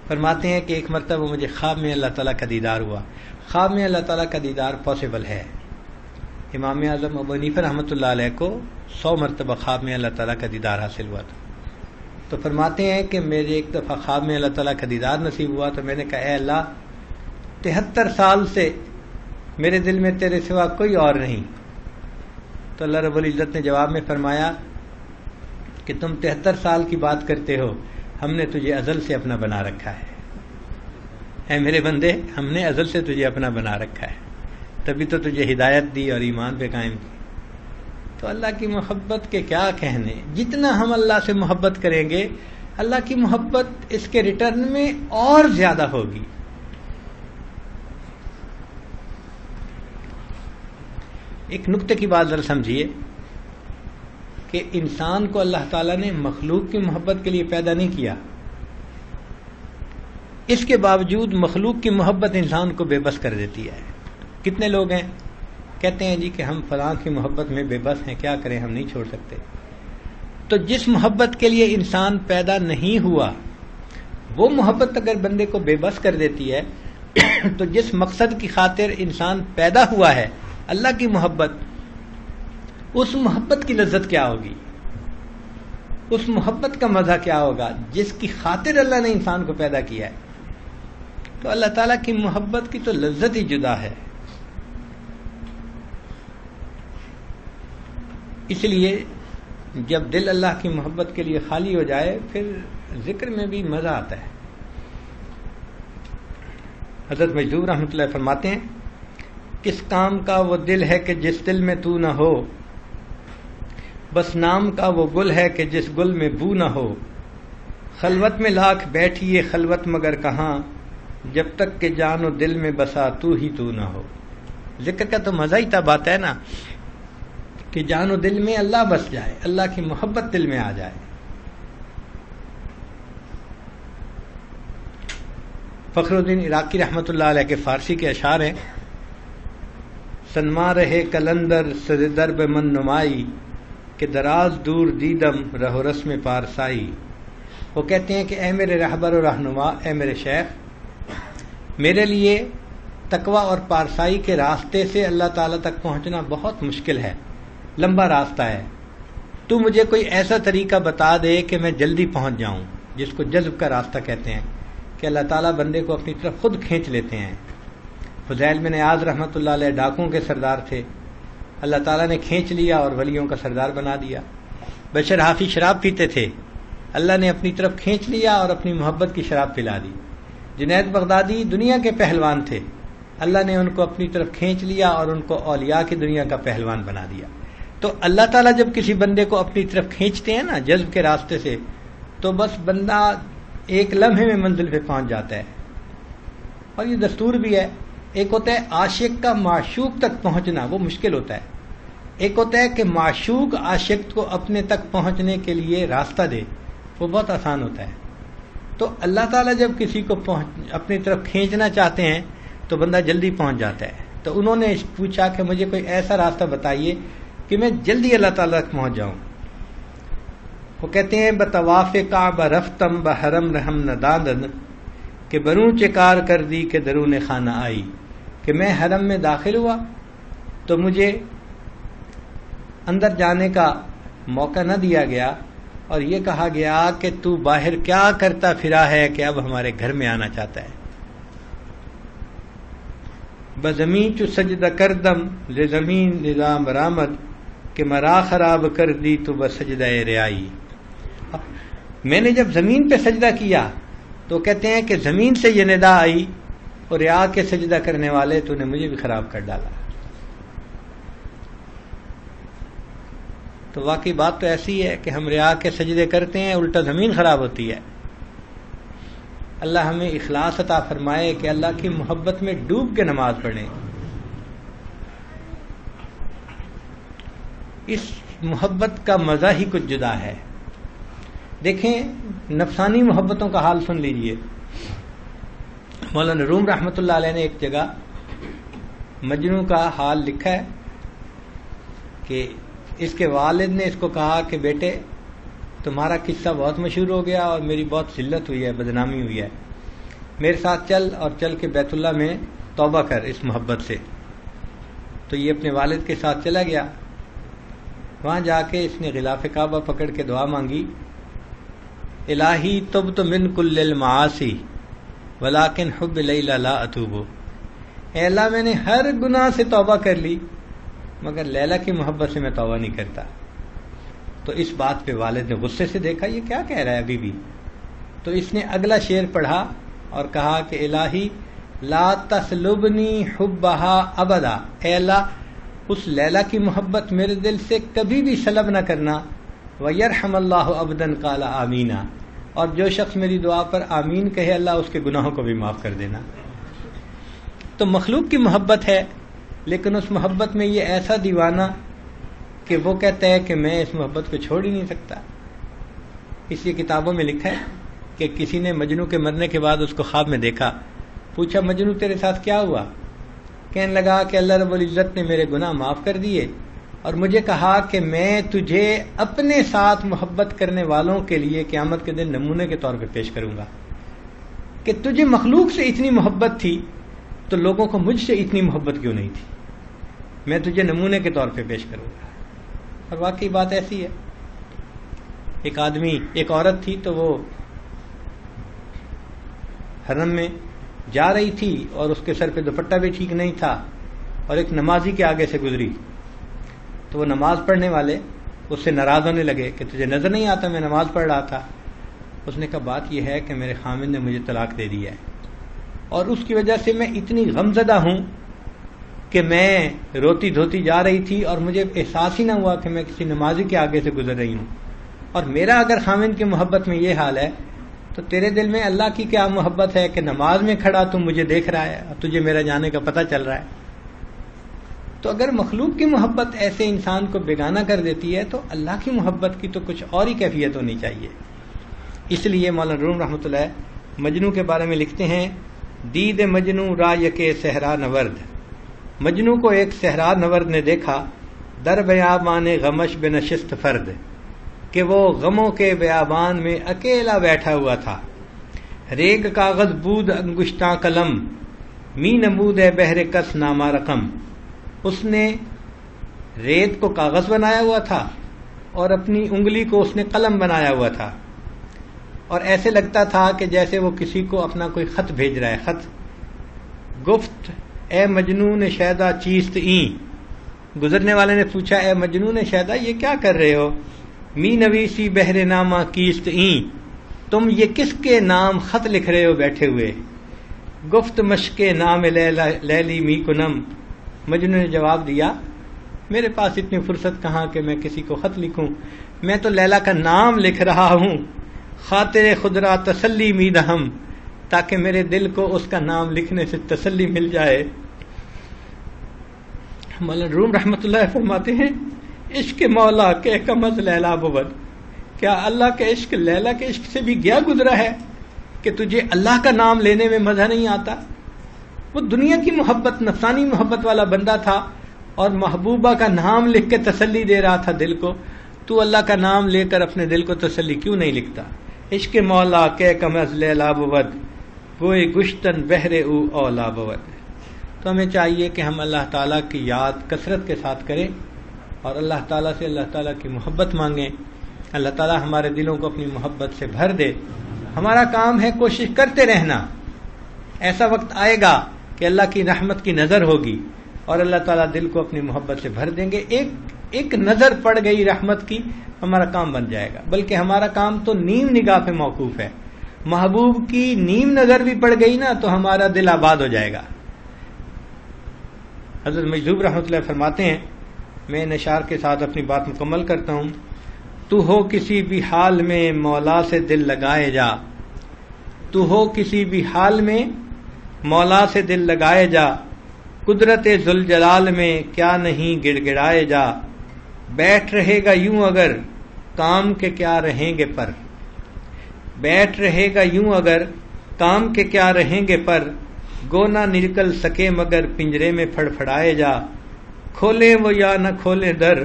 فرماتے ہیں کہ ایک مرتبہ مجھے خواب میں اللہ تعالیٰ کا دیدار ہوا. خواب میں اللہ تعالیٰ کا دیدار پاسبل ہے. امام اعظم ابو حنیفہ رحمۃ اللہ علیہ کو 100 مرتبہ خواب میں اللہ تعالیٰ کا دیدار حاصل ہوا تھا. تو فرماتے ہیں کہ میرے ایک دفعہ خواب میں اللہ تعالیٰ کا دیدار نصیب ہوا تو میں نے کہا اے اللہ 73 سال سے میرے دل میں تیرے سوا کوئی اور نہیں. تو اللہ رب العزت نے جواب میں فرمایا کہ تم 73 سال کی بات کرتے ہو، ہم نے تجھے ازل سے اپنا بنا رکھا ہے. اے میرے بندے ہم نے ازل سے تجھے اپنا بنا رکھا ہے، تبھی تو تجھے ہدایت دی اور ایمان پہ قائم کی. تو اللہ کی محبت کے کیا کہنے. جتنا ہم اللہ سے محبت کریں گے اللہ کی محبت اس کے ریٹرن میں اور زیادہ ہوگی. ایک نقطے کی بات ذرا سمجھیے کہ انسان کو اللہ تعالیٰ نے مخلوق کی محبت کے لیے پیدا نہیں کیا، اس کے باوجود مخلوق کی محبت انسان کو بے بس کر دیتی ہے. کتنے لوگ ہیں کہتے ہیں جی کہ ہم فلاں کی محبت میں بے بس ہیں، کیا کریں ہم نہیں چھوڑ سکتے. تو جس محبت کے لیے انسان پیدا نہیں ہوا وہ محبت اگر بندے کو بے بس کر دیتی ہے تو جس مقصد کی خاطر انسان پیدا ہوا ہے اللہ کی محبت، اس محبت کی لذت کیا ہوگی، اس محبت کا مزہ کیا ہوگا جس کی خاطر اللہ نے انسان کو پیدا کیا ہے. تو اللہ تعالیٰ کی محبت کی تو لذت ہی جدا ہے. اس لیے جب دل اللہ کی محبت کے لیے خالی ہو جائے پھر ذکر میں بھی مزہ آتا ہے. حضرت مجذوب رحمۃ اللہ فرماتے ہیں کس کام کا وہ دل ہے کہ جس دل میں تو نہ ہو، بس نام کا وہ گل ہے کہ جس گل میں بو نہ ہو. خلوت میں لاکھ بیٹھیے خلوت مگر کہاں، جب تک کہ جان و دل میں بسا تو ہی تو نہ ہو. ذکر کا تو مزہ ہی تب آتا ہے نا کہ جان و دل میں اللہ بس جائے، اللہ کی محبت دل میں آ جائے. فخر الدین عراقی رحمۃ اللہ علیہ کے فارسی کے اشعار ہیں سنما رہے کلندر سر درب من نمائی کہ دراز دور دیدم رہ و رسم پارسائی. وہ کہتے ہیں کہ اے میرے رہبر و رہنما، اے میرے شیخ، میرے لیے تقوی اور پارسائی کے راستے سے اللہ تعالیٰ تک پہنچنا بہت مشکل ہے، لمبا راستہ ہے. تو مجھے کوئی ایسا طریقہ بتا دے کہ میں جلدی پہنچ جاؤں، جس کو جذب کا راستہ کہتے ہیں، کہ اللہ تعالیٰ بندے کو اپنی طرف خود کھینچ لیتے ہیں. فضیل بن عیاض رحمۃ اللہ علیہ ڈاکوں کے سردار تھے، اللہ تعالیٰ نے کھینچ لیا اور ولیوں کا سردار بنا دیا. بشر حافظ شراب پیتے تھے، اللہ نے اپنی طرف کھینچ لیا اور اپنی محبت کی شراب پلا دی. جنید بغدادی دنیا کے پہلوان تھے، اللہ نے ان کو اپنی طرف کھینچ لیا اور ان کو اولیاء کی دنیا کا پہلوان بنا دیا. تو اللہ تعالیٰ جب کسی بندے کو اپنی طرف کھینچتے ہیں نا جذب کے راستے سے، تو بس بندہ ایک لمحے میں منزل پہ پہنچ جاتا ہے. اور یہ دستور بھی ہے. ایک ہوتا ہے عاشق کا معشوق تک پہنچنا، وہ مشکل ہوتا ہے. ایک ہوتا ہے کہ معشوق عاشق کو اپنے تک پہنچنے کے لیے راستہ دے، وہ بہت آسان ہوتا ہے. تو اللہ تعالیٰ جب کسی کو اپنی طرف کھینچنا چاہتے ہیں تو بندہ جلدی پہنچ جاتا ہے. تو انہوں نے پوچھا کہ مجھے کوئی ایسا راستہ بتائیے کہ میں جلدی اللہ تعالیٰ تک پہنچ جاؤں. وہ کہتے ہیں بطواف کعبہ رفتم بحرم رحم نداندن کہ بروں چکار کر دی کہ درون خانہ آئی. کہ میں حرم میں داخل ہوا تو مجھے اندر جانے کا موقع نہ دیا گیا اور یہ کہا گیا کہ تو باہر کیا کرتا پھرا ہے کہ اب ہمارے گھر میں آنا چاہتا ہے. بزمین چو سجدہ کردم لزمین نظام برآمد کہ مرا خراب کر دی تو بسجدہ رعائی. میں نے جب زمین پہ سجدہ کیا تو کہتے ہیں کہ زمین سے یہ ندا آئی اور رعا کے سجدہ کرنے والے تو نے مجھے بھی خراب کر ڈالا. تو واقعی بات تو ایسی ہے کہ ہم رعا کے سجدے کرتے ہیں، الٹا زمین خراب ہوتی ہے. اللہ ہمیں اخلاص عطا فرمائے کہ اللہ کی محبت میں ڈوب کے نماز پڑھیں. اس محبت کا مزہ ہی کچھ جدا ہے. دیکھیں نفسانی محبتوں کا حال سن لیجئے. مولانا روم رحمۃ اللہ علیہ نے ایک جگہ مجنو کا حال لکھا ہے کہ اس کے والد نے اس کو کہا کہ بیٹے تمہارا قصہ بہت مشہور ہو گیا اور میری بہت ذلت ہوئی ہے، بدنامی ہوئی ہے، میرے ساتھ چل اور چل کے بیت اللہ میں توبہ کر اس محبت سے. تو یہ اپنے والد کے ساتھ چلا گیا. وہاں جا کے اس نے غلاف کعبہ پکڑ کے دعا مانگی، الہی تبت من کل المعاصی ولیکن حب لیلا لا اتوب. اے اللہ میں نے ہر گناہ سے توبہ کر لی مگر لیلا کی محبت سے میں توبہ نہیں کرتا. تو اس بات پہ والد نے غصے سے دیکھا یہ کیا کہہ رہا ہے ابھی بھی. تو اس نے اگلا شعر پڑھا اور کہا کہ الہی لا تسلبنی حبہا ابدا. اے اللہ اس لیلا کی محبت میرے دل سے کبھی بھی سلب نہ کرنا. وَيَرْحَمَ اللَّهُ عَبْدًا قَالَ آمینہ. اور جو شخص میری دعا پر آمین کہے اللہ اس کے گناہوں کو بھی معاف کر دینا. تو مخلوق کی محبت ہے لیکن اس محبت میں یہ ایسا دیوانہ کہ وہ کہتا ہے کہ میں اس محبت کو چھوڑ ہی نہیں سکتا. اس لیے کتابوں میں لکھا ہے کہ کسی نے مجنو کے مرنے کے بعد اس کو خواب میں دیکھا. پوچھا مجنو تیرے ساتھ کیا ہوا؟ کہنے لگا کہ اللہ رب العزت نے میرے گناہ معاف کر دیے اور مجھے کہا کہ میں تجھے اپنے ساتھ محبت کرنے والوں کے لیے قیامت کے دن نمونے کے طور پہ پیش کروں گا. کہ تجھے مخلوق سے اتنی محبت تھی تو لوگوں کو مجھ سے اتنی محبت کیوں نہیں تھی؟ میں تجھے نمونے کے طور پہ پیش کروں گا. اور واقعی بات ایسی ہے. ایک عورت تھی تو وہ حرم میں جا رہی تھی اور اس کے سر پہ دوپٹہ بھی ٹھیک نہیں تھا اور ایک نمازی کے آگے سے گزری تو وہ نماز پڑھنے والے اس سے ناراض ہونے لگے کہ تجھے نظر نہیں آتا میں نماز پڑھ رہا تھا. اس نے کہا بات یہ ہے کہ میرے خامن نے مجھے طلاق دے دی ہے اور اس کی وجہ سے میں اتنی غمزدہ ہوں کہ میں روتی دھوتی جا رہی تھی اور مجھے احساس ہی نہ ہوا کہ میں کسی نمازی کے آگے سے گزر رہی ہوں. اور میرا اگر خامن کی محبت میں یہ حال ہے تو تیرے دل میں اللہ کی کیا محبت ہے کہ نماز میں کھڑا تم مجھے دیکھ رہا ہے اور تجھے میرا جانے کا پتہ چل رہا ہے. تو اگر مخلوق کی محبت ایسے انسان کو بیگانہ کر دیتی ہے تو اللہ کی محبت کی تو کچھ اور ہی کیفیت ہونی چاہیے. اس لیے مولانا روم رحمۃ اللہ مجنو کے بارے میں لکھتے ہیں دید مجنو را یک صحرا نورد مجنو کو ایک صحرا نورد نے دیکھا، در بیابان غمش بے نشست فرد، کہ وہ غموں کے بیابان میں اکیلا بیٹھا ہوا تھا۔ ریگ کاغذ بود انگشتاں قلم، می نمود بہر کس نامہ رقم۔ اس نے ریت کو کاغذ بنایا ہوا تھا اور اپنی انگلی کو اس نے قلم بنایا ہوا تھا، اور ایسے لگتا تھا کہ جیسے وہ کسی کو اپنا کوئی خط بھیج رہا ہے۔ خط گفت اے مجنون شیدا چیست این، گزرنے والے نے پوچھا اے مجنون شیدا یہ کیا کر رہے ہو؟ می نویسی بہر نامہ کیست این، تم یہ کس کے نام خط لکھ رہے ہو بیٹھے ہوئے؟ گفت مشق نام لیلی می کنم، مجنون نے جواب دیا میرے پاس اتنی فرصت کہاں کہ میں کسی کو خط لکھوں، میں تو لیلا کا نام لکھ رہا ہوں۔ خاطر خدرا تسلی می دہم، تاکہ میرے دل کو اس کا نام لکھنے سے تسلی مل جائے۔ مولانا روم رحمۃ اللہ فرماتے ہیں عشق مولا کے کم از لیلا بود، کیا اللہ کے عشق لیلا کے عشق سے بھی گیا گزرا ہے کہ تجھے اللہ کا نام لینے میں مزہ نہیں آتا؟ وہ دنیا کی محبت، نفسانی محبت والا بندہ تھا اور محبوبہ کا نام لکھ کے تسلی دے رہا تھا دل کو، تو اللہ کا نام لے کر اپنے دل کو تسلی کیوں نہیں لکھتا؟ عشق مولا کے کم از لیلا بود، گوئے گشتن بہرے او اولا بود۔ تو ہمیں چاہیے کہ ہم اللہ تعالیٰ کی یاد کثرت کے ساتھ کریں اور اللہ تعالیٰ سے اللہ تعالیٰ کی محبت مانگیں۔ اللہ تعالیٰ ہمارے دلوں کو اپنی محبت سے بھر دے۔ ہمارا کام ہے کوشش کرتے رہنا، ایسا وقت آئے گا کہ اللہ کی رحمت کی نظر ہوگی اور اللہ تعالیٰ دل کو اپنی محبت سے بھر دیں گے۔ ایک نظر پڑ گئی رحمت کی، ہمارا کام بن جائے گا، بلکہ ہمارا کام تو نیم نگاہ پہ موقوف ہے۔ محبوب کی نیم نظر بھی پڑ گئی نا تو ہمارا دل آباد ہو جائے گا۔ حضرت مجذوب رحمۃ اللہ فرماتے ہیں، میں ان اشعار کے ساتھ اپنی بات مکمل کرتا ہوں، تو ہو کسی بھی حال میں مولا سے دل لگائے جا، تو ہو کسی بھی حال میں مولا سے دل لگائے جا، قدرت ذوالجلال میں کیا نہیں گڑ گڑائے جا، بیٹھ رہے گا یوں اگر کام کے کیا رہیں گے پر، بیٹھ رہے گا یوں اگر کام کے کیا رہیں گے پر، گو نہ نکل سکے مگر پنجرے میں پھڑ پھڑائے جا، کھولے وہ یا نہ کھولے در،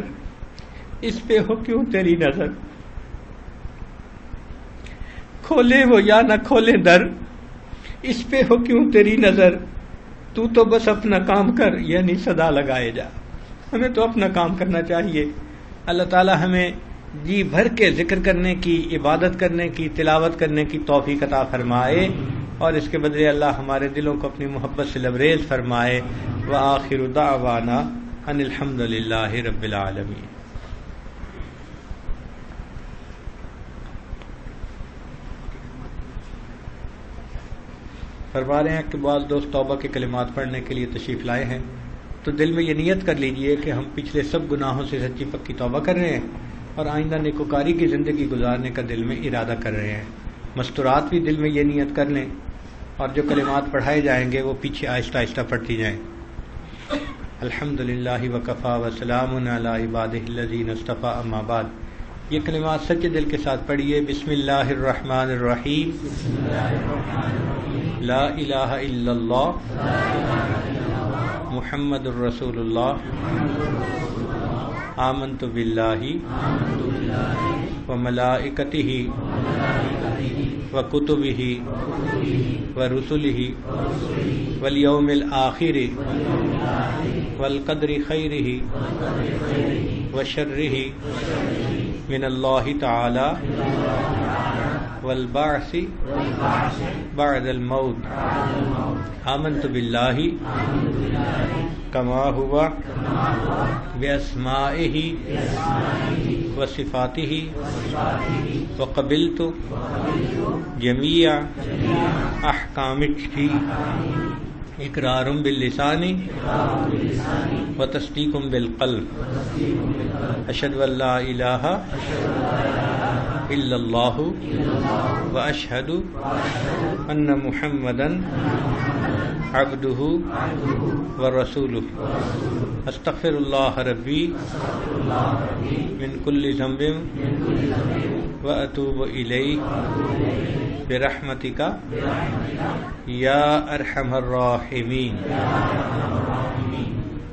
اس پہ ہو کیوں تیری نظر، کھولے وہ یا نہ کھولے در، اس پہ ہو کیوں تیری نظر، تو تو بس اپنا کام کر یعنی صدا لگائے جا۔ ہمیں تو اپنا کام کرنا چاہیے۔ اللہ تعالی ہمیں جی بھر کے ذکر کرنے کی، عبادت کرنے کی، تلاوت کرنے کی توفیق عطا فرمائے، اور اس کے بدلے اللہ ہمارے دلوں کو اپنی محبت سے لبریز فرمائے۔ وآخر دعوانا ان الحمد للہ رب العالمین۔ فرما رہے ہیں کہ بعض دوست توبہ کے کلمات پڑھنے کے لیے تشریف لائے ہیں، تو دل میں یہ نیت کر لیجئے کہ ہم پچھلے سب گناہوں سے سچی پکی توبہ کر رہے ہیں اور آئندہ نیکوکاری کی زندگی گزارنے کا دل میں ارادہ کر رہے ہیں۔ مستورات بھی دل میں یہ نیت کر لیں، اور جو کلمات پڑھائے جائیں گے وہ پیچھے آہستہ آہستہ پڑھتی جائیں۔ الحمدللہ وکفی وسلام علی عبادہ الذین اصطفی، اما بعد۔ یہ کلمات سچے دل کے ساتھ پڑھیے۔ بسم اللہ الرحمن الرحیم، لا الہ الا اللہ محمد الرسول اللہ، آمنت باللہ وملائکتہ وکتبہ ورسلہ والیوم الآخر والقدر خیرہ وشرہ من اللہ تعالی والبعث بعد الموت، آمنت باللہ کما ہوا باسمائہ وصفاتہ وقبلت جمیع احکامہ، اقرار باللسان وتصدیق بالقلب، اشہد ان لا الہ الا اللہ واشہد ان محمدا عبدہ ورسولہ، استغفر اللہ ربی من کل ذنب واتوب الیہ برحمتک یا ارحم الراحمین۔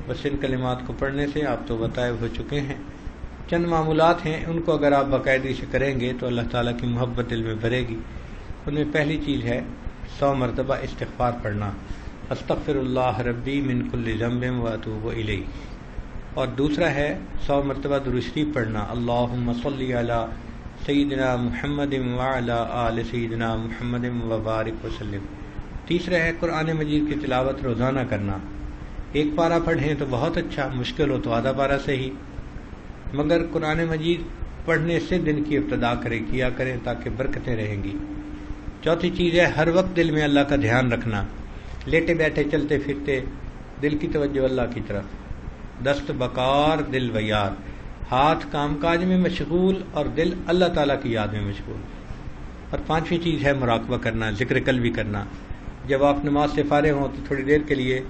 بس ان کلمات کو پڑھنے سے آپ تو طائب ہو چکے ہیں. چند معمولات ہیں، ان کو اگر آپ باقاعدگی سے کریں گے تو اللہ تعالیٰ کی محبت دل میں بھرے گی. ان میں پہلی چیز ہے 100 مرتبہ استغفار پڑھنا، استغفر اللہ ربی من کل ذنب واتوب الیہ. اور دوسرا ہے 100 مرتبہ درود شریف پڑھنا، اللہم صلی علی سیدنا محمد وعلی آل سیدنا محمد وبارک وسلم. تیسرا ہے قرآن مجید کی تلاوت روزانہ کرنا. ایک پارہ پڑھیں تو بہت اچھا، مشکل ہو تو آدھا پارہ سے ہی، مگر قرآن مجید پڑھنے سے دن کی ابتدا کیا کریں تاکہ برکتیں رہیں گی. چوتھی چیز ہے ہر وقت دل میں اللہ کا دھیان رکھنا، لیٹے بیٹھے چلتے پھرتے دل کی توجہ اللہ کی طرف. دست بکار دل ویار، ہاتھ کام کاج میں مشغول اور دل اللہ تعالیٰ کی یاد میں مشغول. اور پانچویں چیز ہے مراقبہ کرنا، ذکر قلبی کرنا. جب آپ نماز سے فارغ ہوں تو تھوڑی دیر کے لیے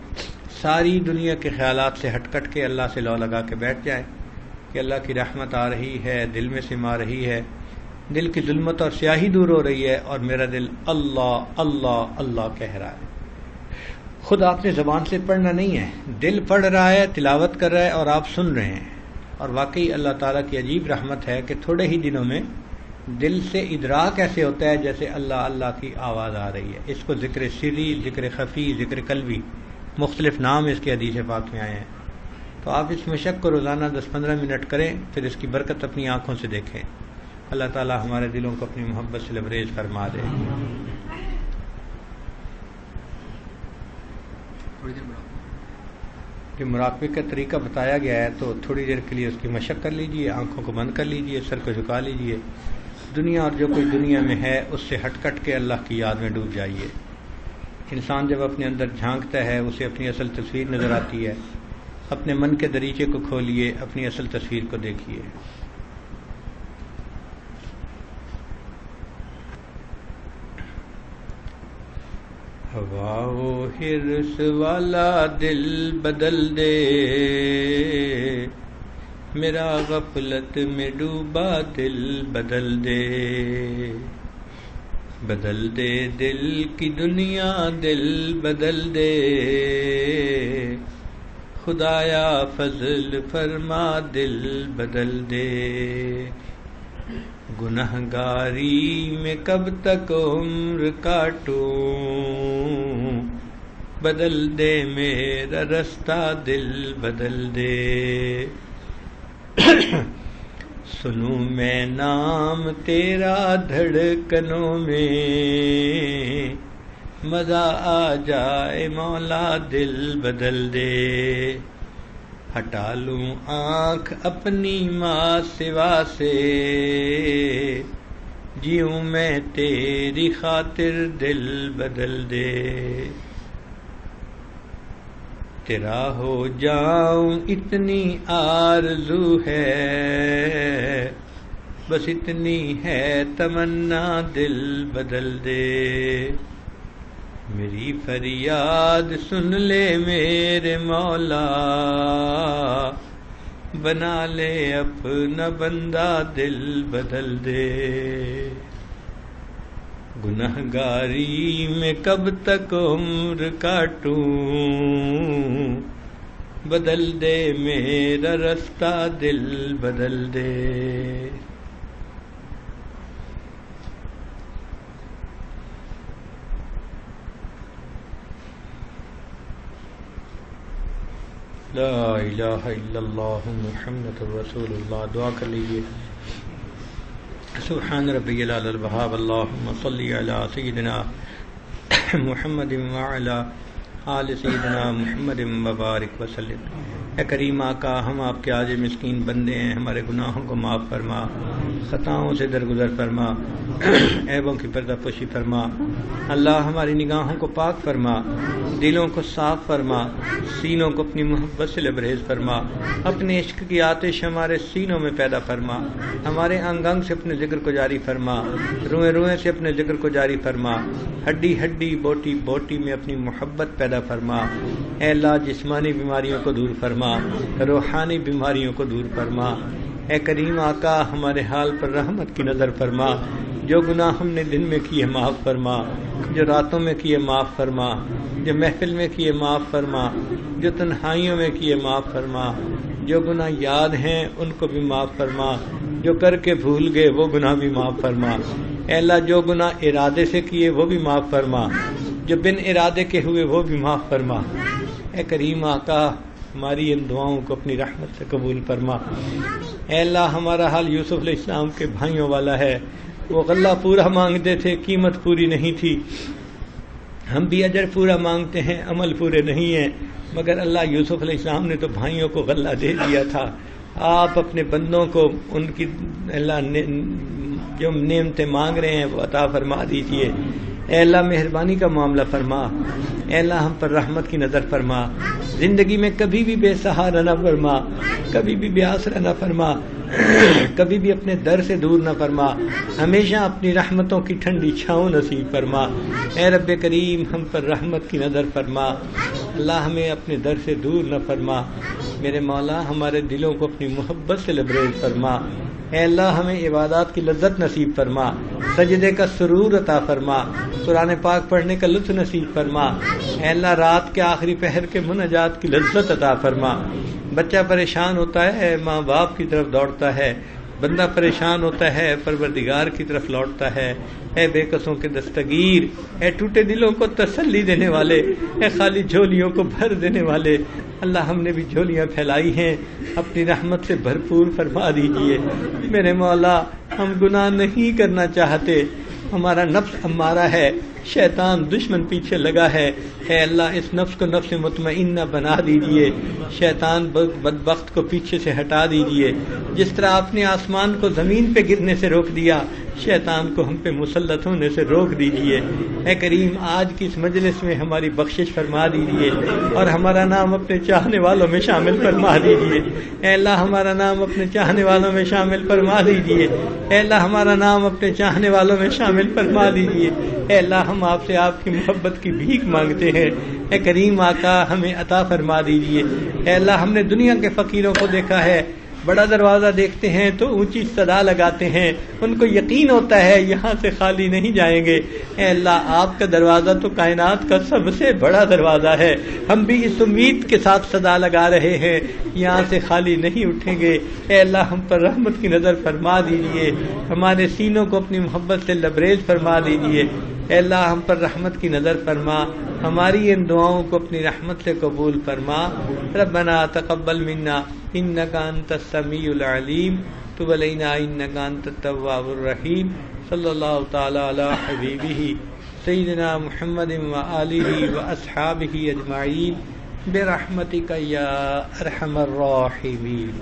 ساری دنیا کے خیالات سے ہٹ کٹ کے اللہ سے لو لگا کے بیٹھ جائیں کہ اللہ کی رحمت آ رہی ہے، دل میں سما رہی ہے، دل کی ظلمت اور سیاہی دور ہو رہی ہے اور میرا دل اللہ اللہ اللہ کہہ رہا ہے. خود آپ نے زبان سے پڑھنا نہیں ہے، دل پڑھ رہا ہے، تلاوت کر رہا ہے اور آپ سن رہے ہیں. اور واقعی اللہ تعالیٰ کی عجیب رحمت ہے کہ تھوڑے ہی دنوں میں دل سے ادراک ایسے ہوتا ہے جیسے اللہ اللہ کی آواز آ رہی ہے. اس کو ذکر سری، ذکر خفی، ذکر قلبی، مختلف نام اس کے حدیث پاک میں آئے ہیں. تو آپ اس مشق کو روزانہ 10-15 منٹ کریں، پھر اس کی برکت اپنی آنکھوں سے دیکھیں. اللہ تعالیٰ ہمارے دلوں کو اپنی محبت سے لبریز فرما دے. کہ مراقبے کا طریقہ بتایا گیا ہے تو تھوڑی دیر کے لیے اس کی مشق کر لیجئے، آنکھوں کو بند کر لیجئے، سر کو جھکا لیجئے، دنیا اور جو کچھ دنیا میں ہے اس سے ہٹ کٹ کے اللہ کی یاد میں ڈوب جائیے. انسان جب اپنے اندر جھانکتا ہے اسے اپنی اصل تصویر نظر آتی ہے. اپنے من کے دریچے کو کھولیے، اپنی اصل تصویر کو دیکھیے. ہوا و حرص والا دل بدل دے، میرا غفلت میں ڈوبا دل بدل دے. بدل دے دل کی دنیا، دل بدل دے، خدایا فضل فرما دل بدل دے. گنہگاری میں کب تک عمر کاٹوں، بدل دے میرا رستہ دل بدل دے. سنوں میں نام تیرا دھڑکنوں میں، مزہ آ جائے مولا دل بدل دے. ہٹا لوں آنکھ اپنی ماں سوا سے، جیوں میں تیری خاطر دل بدل دے. تیرا ہو جاؤں اتنی آرزو ہے، بس اتنی ہے تمنا دل بدل دے. میری فریاد سن لے میرے مولا، بنا لے اپنا بندہ دل بدل دے. گنہگاری میں کب تک عمر کاٹوں، بدل دے میرا رستہ دل بدل دے. لا الہ الا اللہ محمد رسول اللہ. دعا کر لیجیے. سبحان ربی العلی الوہاب، اللہم صلی علی سیدنا محمد وعلی آل سیدنا محمد وبارک وسلم. اے کریم آقا، ہم آپ کے عاجز مسکین بندے ہیں، ہمارے گناہوں کو معاف فرما، خطاؤں سے درگزر فرما، عیبوں کی پردہ پوشی فرما. اللہ ہماری نگاہوں کو پاک فرما، دلوں کو صاف فرما، سینوں کو اپنی محبت سے لبریز فرما. اپنے عشق کی آتش ہمارے سینوں میں پیدا فرما، ہمارے انگ انگ سے اپنے ذکر کو جاری فرما، روئیں روئیں سے اپنے ذکر کو جاری فرما، ہڈی ہڈی بوٹی بوٹی میں اپنی محبت پیدا فرما. اے اللہ، جسمانی بیماریوں کو دور فرما، روحانی بیماریوں کو دور فرما. اے کریم آقا، ہمارے حال پر رحمت کی نظر فرما. جو گناہ ہم نے دن میں کیے معاف فرما، جو راتوں میں کیے معاف فرما، جو محفل میں کیے معاف فرما، جو تنہائیوں میں کیے معاف فرما، جو گناہ یاد ہیں ان کو بھی معاف فرما، جو کر کے بھول گئے وہ گناہ بھی معاف فرما۔ اے اللہ جو گناہ ارادے سے کیے وہ بھی معاف فرما، جو بن ارادے کے ہوئے وہ بھی معاف فرما۔ اے کریم آقا ہماری ان دعاؤں کو اپنی رحمت سے قبول فرما۔ اے اللہ ہمارا حال یوسف علیہ السلام کے بھائیوں والا ہے، وہ غلہ پورا مانگتے تھے، قیمت پوری نہیں تھی، ہم بھی اجر پورا مانگتے ہیں، عمل پورے نہیں ہیں، مگر اللہ یوسف علیہ السلام نے تو بھائیوں کو غلہ دے دیا تھا۔ آپ اپنے بندوں کو ان کی اللہ جو نعمتیں مانگ رہے ہیں وہ عطا فرما دیجئے۔ اے اللہ مہربانی کا معاملہ فرما، اے اللہ ہم پر رحمت کی نظر فرما، زندگی میں کبھی بھی بے سہارا نہ فرما، کبھی بھی بے آسرا نہ فرما، کبھی بھی اپنے در سے دور نہ فرما، ہمیشہ اپنی رحمتوں کی ٹھنڈی چھاؤں نصیب فرما۔ اے رب کریم ہم پر رحمت کی نظر فرما، اللہ ہمیں اپنے در سے دور نہ فرما، میرے مولا ہمارے دلوں کو اپنی محبت سے لبریز فرما۔ اے اللہ ہمیں عبادات کی لذت نصیب فرما، سجدے کا سرور عطا فرما، قرآن پاک پڑھنے کا لطف نصیب فرما۔ اے اللہ رات کے آخری پہر کے مناجات کی لذت عطا فرما۔ بچہ پریشان ہوتا ہے ماں باپ کی طرف دوڑتا ہے، بندہ پریشان ہوتا ہے پروردگار کی طرف لوٹتا ہے۔ اے بے قصوں کے دستگیر، اے ٹوٹے دلوں کو تسلی دینے والے، اے خالی جھولیوں کو بھر دینے والے، اللہ ہم نے بھی جھولیاں پھیلائی ہیں، اپنی رحمت سے بھرپور فرما دیجئے۔ میرے مولا ہم گناہ نہیں کرنا چاہتے، ہمارا نفس ہمارا ہے، شیطان دشمن پیچھے لگا ہے، اے اللہ اس نفس کو نفس مطمئنہ بنا دیجئے، شیطان بدبخت کو پیچھے سے ہٹا دیجئے۔ جس طرح آپ نے آسمان کو زمین پہ گرنے سے روک دیا، شیطان کو ہم پہ مسلط ہونے سے روک دیجئے۔ اے کریم آج کی اس مجلس میں ہماری بخشش فرما دیجئے اور ہمارا نام اپنے چاہنے والوں میں شامل فرما دیجئے۔ اے اللہ ہمارا نام اپنے چاہنے والوں میں شامل فرما دیجئے۔ اے اللہ ہمارا نام اپنے چاہنے والوں میں شامل فرما دیجئے۔ اے اللہ ہم آپ سے آپ کی محبت کی بھیک مانگتے ہیں، اے کریم آقا ہمیں عطا فرما دیجئے۔ اے اللہ ہم نے دنیا کے فقیروں کو دیکھا ہے، بڑا دروازہ دیکھتے ہیں تو اونچی صدا لگاتے ہیں، ان کو یقین ہوتا ہے یہاں سے خالی نہیں جائیں گے۔ اے اللہ آپ کا دروازہ تو کائنات کا سب سے بڑا دروازہ ہے، ہم بھی اس امید کے ساتھ صدا لگا رہے ہیں یہاں سے خالی نہیں اٹھیں گے۔ اے اللہ ہم پر رحمت کی نظر فرما دیجئے، ہمارے سینوں کو اپنی محبت سے لبریز فرما دیجئے۔ اے اللہ ہم پر رحمت کی نظر فرما، ہماری ان دعاؤں کو اپنی رحمت سے قبول فرما۔ ربنا تقبل منا انک انت السمیع العلیم تب علینا انک انت التواب الرحیم۔ صلی اللہ تعالی علی حبیبہ سیدنا محمد وآلہ واصحابہ اجمعین برحمتک یا ارحم الراحمین۔